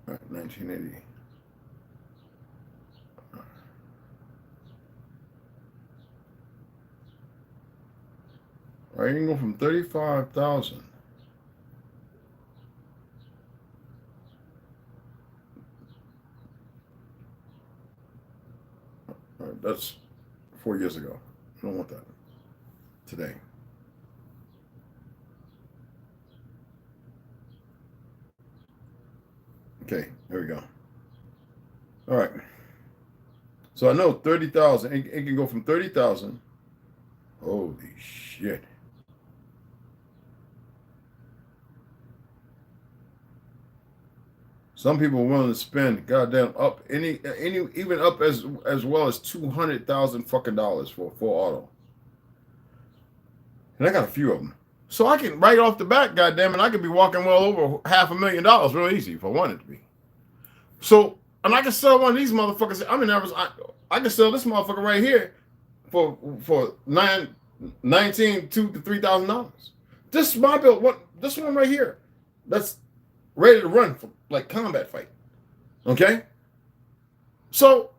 Speaker 3: All right, 1980. All right, you can go from 35,000. All right, that's 4 years ago. I don't want that today. Okay, there we go. All right. So I know 30,000. It can go from 30,000. Holy shit. Some people are willing to spend goddamn up any even up as well as 200,000 fucking dollars for a full auto. And I got a few of them. So I can right off the bat, goddamn it, I could be walking well over $500,000 real easy if I wanted to be. So, and I can sell one of these motherfuckers. I mean, I can sell this motherfucker right here for $2,000 to $3,000. This is my build. This one right here, that's ready to run for like combat fight. Okay. So,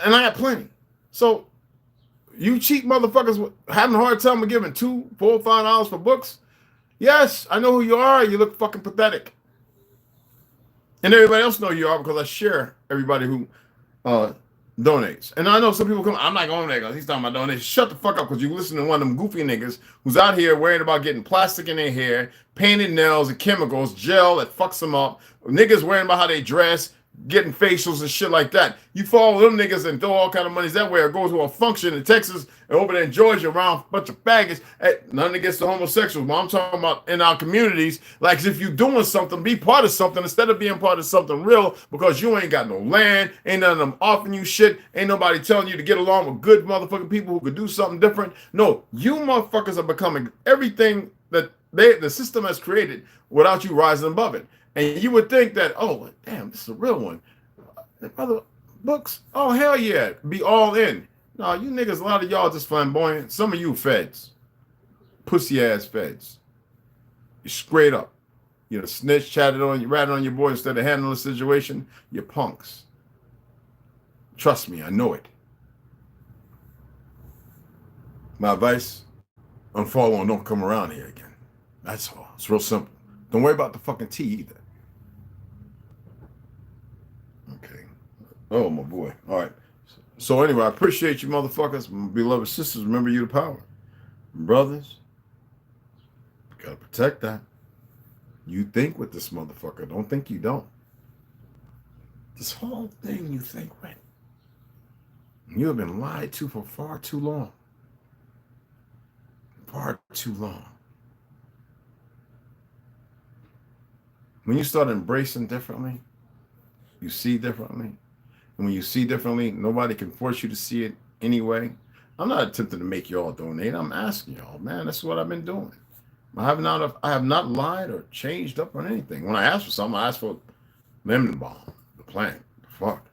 Speaker 3: and I got plenty. So, you cheap motherfuckers having a hard time with giving $2, $4, $5 for books. Yes, I know who you are. You look fucking pathetic. And everybody else know who you are because I share everybody who donates. And I know some people come, I'm not going there because he's talking about donations. Shut the fuck up because you listen to one of them goofy niggas who's out here worried about getting plastic in their hair, painted nails and chemicals, gel that fucks them up. Niggas worrying about how they dress, getting facials and shit like that. You follow them niggas and throw all kind of monies that way or go to a function in Texas and over there in Georgia around a bunch of faggots. Hey, nothing against the homosexuals, but I'm talking about in our communities, like as if you doing something, be part of something instead of being part of something real because you ain't got no land, ain't none of them offering you shit, ain't nobody telling you to get along with good motherfucking people who could do something different. No, you motherfuckers are becoming everything that the system has created without you rising above it. And you would think that, oh, damn, this is a real one. Other books, oh, hell yeah, be all in. No, you niggas, a lot of y'all just flamboyant. Some of you feds, pussy-ass feds. You straight up. You know, snitch, chatted on you, ratted on your boy instead of handling the situation. You're punks. Trust me, I know it. My advice, unfollow and don't come around here again. That's all. It's real simple. Don't worry about the fucking tea either. Okay. Oh, my boy. All right. So anyway, I appreciate you motherfuckers. My beloved sisters, remember you the power. Brothers, you gotta protect that. You think with this motherfucker. Don't think you don't. This whole thing you think with. You have been lied to for far too long. Far too long. When you start embracing differently, you see differently. And when you see differently, nobody can force you to see it anyway. I'm not attempting to make y'all donate. I'm asking y'all, man, that's what I've been doing. I have not lied or changed up on anything. When I ask for something, I ask for lemon balm, the plant, the fuck.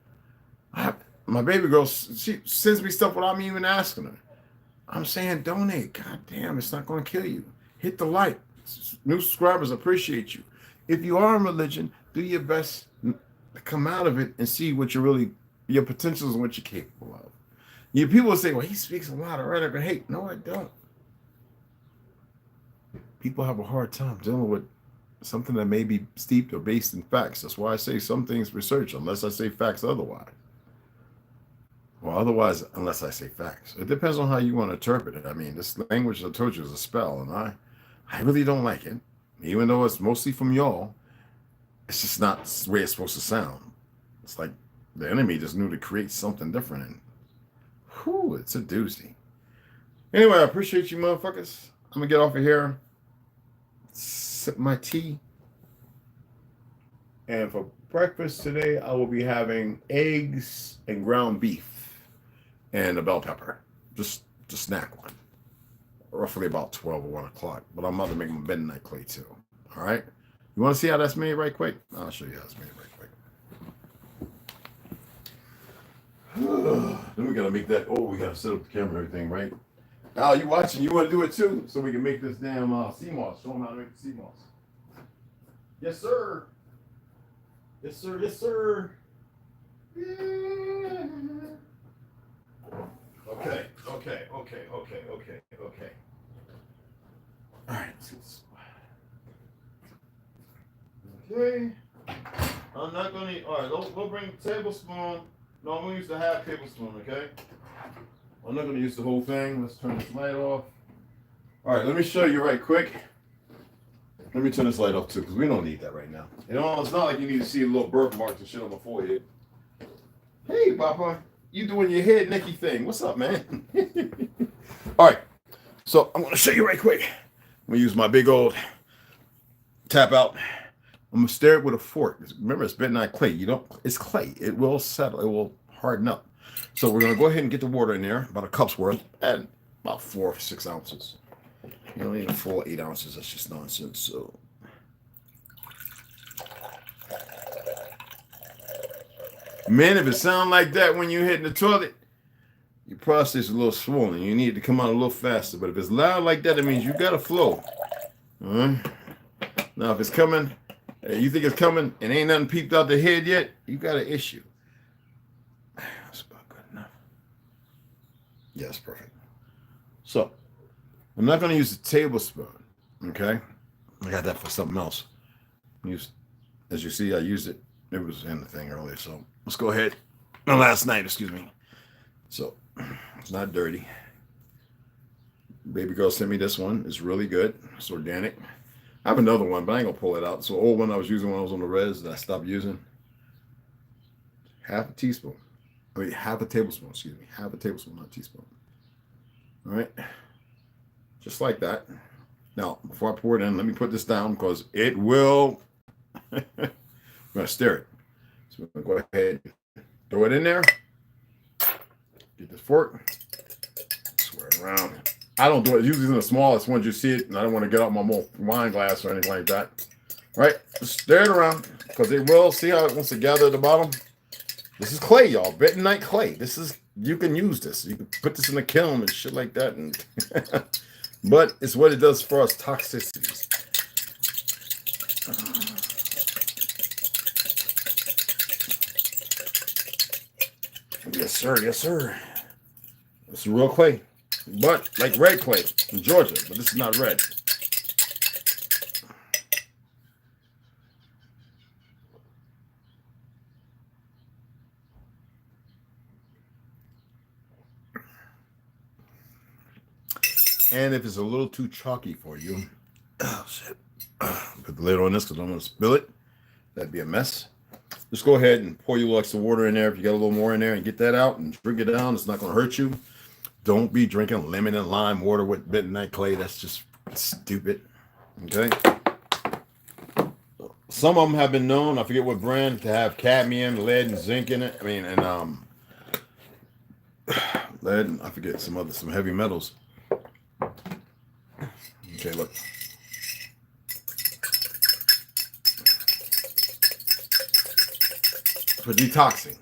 Speaker 3: My baby girl, she sends me stuff without me even asking her. I'm saying donate. God damn, it's not going to kill you. Hit the like. New subscribers appreciate you. If you are in religion, do your best to come out of it and see what your potentials and what you're capable of. People will say, well, he speaks a lot of rhetoric and hate. No, I don't. People have a hard time dealing with something that may be steeped or based in facts. That's why I say some things research, unless I say facts otherwise. Well, otherwise, unless I say facts. It depends on how you want to interpret it. I mean, this language I told you is a spell, and I really don't like it. Even though it's mostly from y'all, it's just not the way it's supposed to sound. It's like the enemy just knew to create something different. And whew, it's a doozy. Anyway, I appreciate you motherfuckers. I'm going to get off of here, sip my tea. And for breakfast today, I will be having eggs and ground beef and a bell pepper. Just a snack one. Roughly about 12 or 1 o'clock. But I'm about to make my midnight clay too. All right? You want to see how that's made right quick? I'll show you how it's made right quick. Then we got to make that. Oh, we got to set up the camera and everything, right? Al, you watching? You want to do it too? So we can make this damn sea moss. Show them how to make the sea moss. Yes, sir. Yes, sir. Yes, sir. Yeah. Okay. All right. Okay. I'm not going to. All right. We'll bring a tablespoon. No, I'm going to use the half tablespoon, okay? I'm not going to use the whole thing. Let's turn this light off. All right. Let me show you right quick. Let me turn this light off too, because we don't need that right now. You know, it's not like you need to see a little birthmarks and shit on my forehead. Hey, Papa. You doing your head Nicky thing. What's up, man? All right. So I'm gonna show you right quick. I'm gonna use my big old tap out. I'm gonna stir it with a fork. Remember, it's bentonite clay. It's clay. It will settle. It will harden up. So we're gonna go ahead and get the water in there, about a cup's worth, and about 4 or 6 ounces. You don't need a full 8 ounces. That's just nonsense. So. Man, if it sound like that when you're hitting the toilet, your prostate is a little swollen. You need to come out a little faster. But if it's loud like that, it means you got to flow. All right? Now, if it's coming, you think it's coming and ain't nothing peeped out the head yet, you got an issue. That's about good enough. Yeah, that's perfect. So, I'm not going to use a tablespoon, okay? I got that for something else. As you see, I used it. It was in the thing earlier, so let's go ahead. No, last night, excuse me. So, it's not dirty. Baby girl sent me this one. It's really good. It's organic. I have another one, but I ain't gonna pull it out. So, old one I was using when I was on the res that I stopped using. Half a tablespoon, excuse me. Half a tablespoon, not a teaspoon. All right. Just like that. Now, before I pour it in, let me put this down because it will... I'm going to stir it. So we're going to go ahead and throw it in there. Get this fork. Swirl it around. I don't do it. Usually in the smallest ones you see it, and I don't want to get out my wine glass or anything like that. All right? Just stir it around because it will. See how it wants to gather at the bottom? This is clay, y'all. Bentonite clay. You can use this. You can put this in the kiln and shit like that. And but it's what it does for us toxicities. Yes, sir. Yes, sir. It's real clay, but like red clay in Georgia, but this is not red. And if it's a little too chalky for you, oh shit, put the lid on this because I'm going to spill it. That'd be a mess. Just go ahead and pour your extra water in there if you got a little more in there and get that out and drink it down. It's not going to hurt you. Don't be drinking lemon and lime water with bentonite clay. That's just stupid. Okay. Some of them have been known, I forget what brand, to have cadmium, lead, and zinc in it. I mean, and lead, and I forget some heavy metals. Okay, look. For detoxing.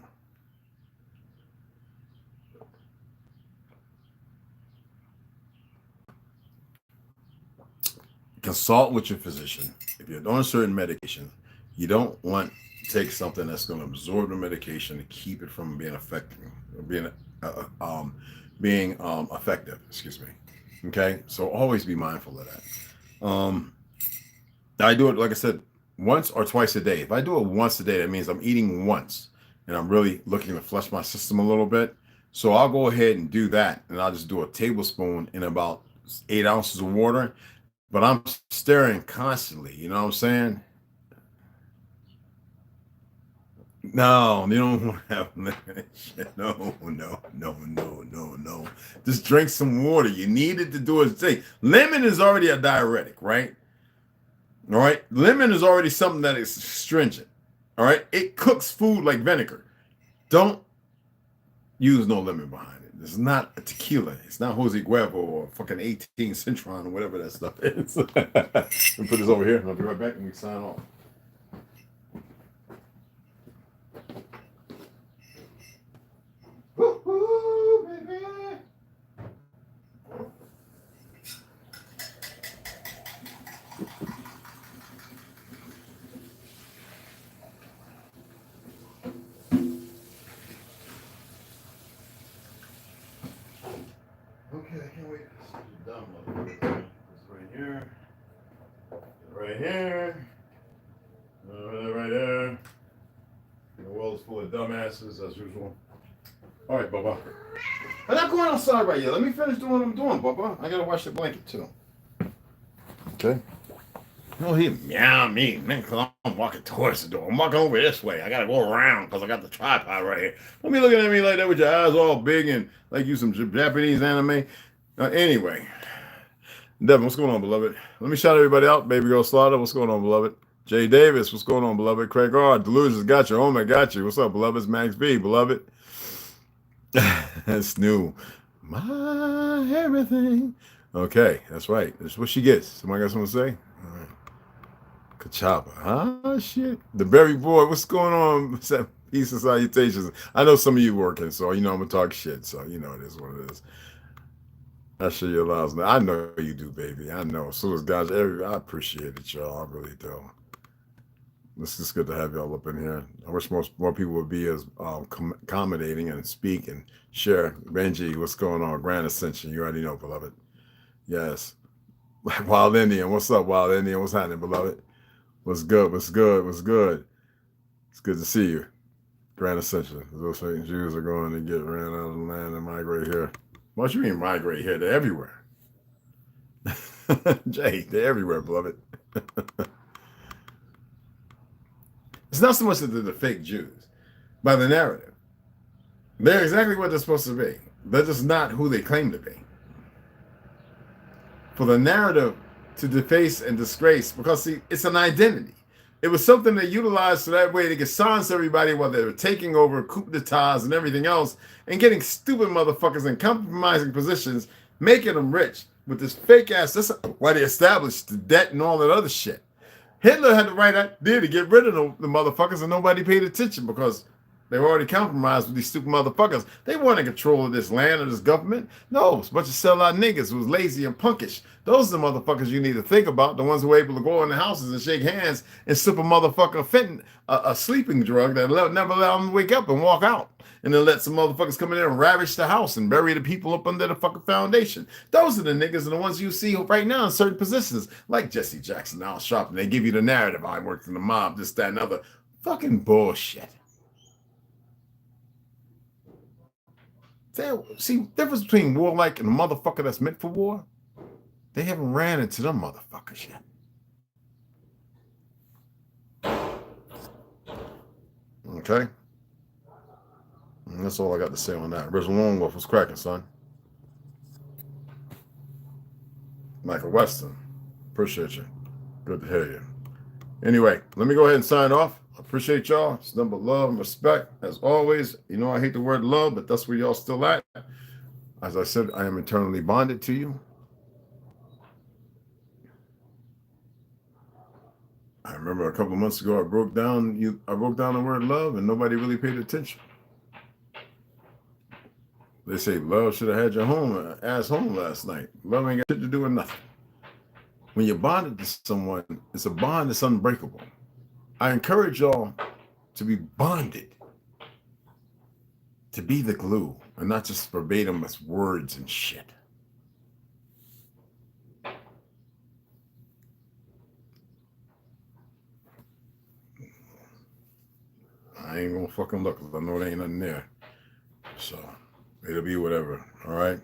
Speaker 3: Consult with your physician. If you're on a certain medication, you don't want to take something that's going to absorb the medication to keep it from being effective. Excuse me. Okay, so always be mindful of that. I do it, like I said, once or twice a day. If I do it once a day, that means I'm eating once and I'm really looking to flush my system a little bit. So I'll go ahead and do that, and I'll just do a tablespoon in about 8 ounces of water, but I'm stirring constantly. You know what I'm saying? No, you don't want to have shit. No. Just drink some water. You need it to do its thing. Lemon is already a diuretic, right? All right. Lemon is already something that is astringent. All right. It cooks food like vinegar. Don't use no lemon behind it. It's not a tequila. It's not Jose Cuervo or fucking 18 Cintron or whatever that stuff is. Let me put this over here. I'll be right back and we sign off. Woo-hoo, baby. Okay, I can't wait. This dumb motherfucker. This right here. Right here. Right there. The world is full of dumbasses as usual. All right, Bubba. I'm not going outside right yet. Let me finish doing what I'm doing, Bubba. I gotta wash the blanket too. Okay. No, he meow me, man, because I'm walking towards the door. I'm walking over this way. I got to go around because I got the tripod right here. Don't be looking at me like that with your eyes all big and like you some Japanese anime. Anyway, Devin, what's going on, beloved? Let me shout everybody out. Baby Girl Slaughter, what's going on, beloved? Jay Davis, what's going on, beloved? Craig R. Delusions got you. Oh, my, got you. What's up, beloved? It's Max B, beloved. That's new. My everything. Okay, that's right. That's what she gets. Somebody got something to say? All right. Kachaba. Huh? Shit. The Berry Boy, what's going on? Peace and salutations. I know some of you working, so you know I'm gonna talk shit. So you know it is what it is. I sure your lives. I know you do, baby. I know. So does guys. I appreciate it, y'all. I really do. It's just good to have y'all up in here. I wish more people would be as accommodating and speak and share. Benji, what's going on? Grand Ascension. You already know, beloved. Yes. Wild Indian. What's up, Wild Indian? What's happening, beloved? What's good? What's good? What's good? It's good to see you. Grand Ascension. Those fake Jews are going to get ran out of the land and migrate here. What you mean migrate here? They're everywhere. Jay, they're everywhere, beloved. It's not so much that they're the fake Jews, by the narrative. They're exactly what they're supposed to be. They're just not who they claim to be. For the narrative to deface and disgrace, because see, it's an identity. It was something they utilized so that way they could silence everybody while they were taking over coup d'etats and everything else and getting stupid motherfuckers in compromising positions, making them rich with this fake ass. That's why they established the debt and all that other shit. Hitler had the right idea to get rid of the motherfuckers and nobody paid attention because they were already compromised with these stupid motherfuckers. They weren't in control of this land or this government. No, it's a bunch of sellout niggas who was lazy and punkish. Those are the motherfuckers you need to think about. The ones who were able to go in the houses and shake hands and slip a motherfucker a sleeping drug that never allow them to wake up and walk out. And then let some motherfuckers come in there and ravage the house and bury the people up under the fucking foundation. Those are the niggas and the ones you see right now in certain positions, like Jesse Jackson, Al Sharpton. They give you the narrative. I worked in the mob, this, that, and other. Fucking bullshit. See, the difference between warlike and a motherfucker that's meant for war, they haven't ran into them motherfuckers yet. Okay? And that's all I got to say on that. Original Lone Wolf was cracking, son. Michael Weston, appreciate you. Good to hear you. Anyway, let me go ahead and sign off. I appreciate y'all. It's nothing but love and respect. As always, you know I hate the word love, but that's where y'all still at. As I said, I am eternally bonded to you. I remember a couple of months ago I broke down the word love and nobody really paid attention. They say love should have had your ass home last night. Love ain't got shit to do with nothing. When you're bonded to someone, it's a bond that's unbreakable. I encourage y'all to be bonded, to be the glue, and not just verbatim as words and shit. I ain't gonna fucking look because I know there ain't nothing there. So it'll be whatever. All right.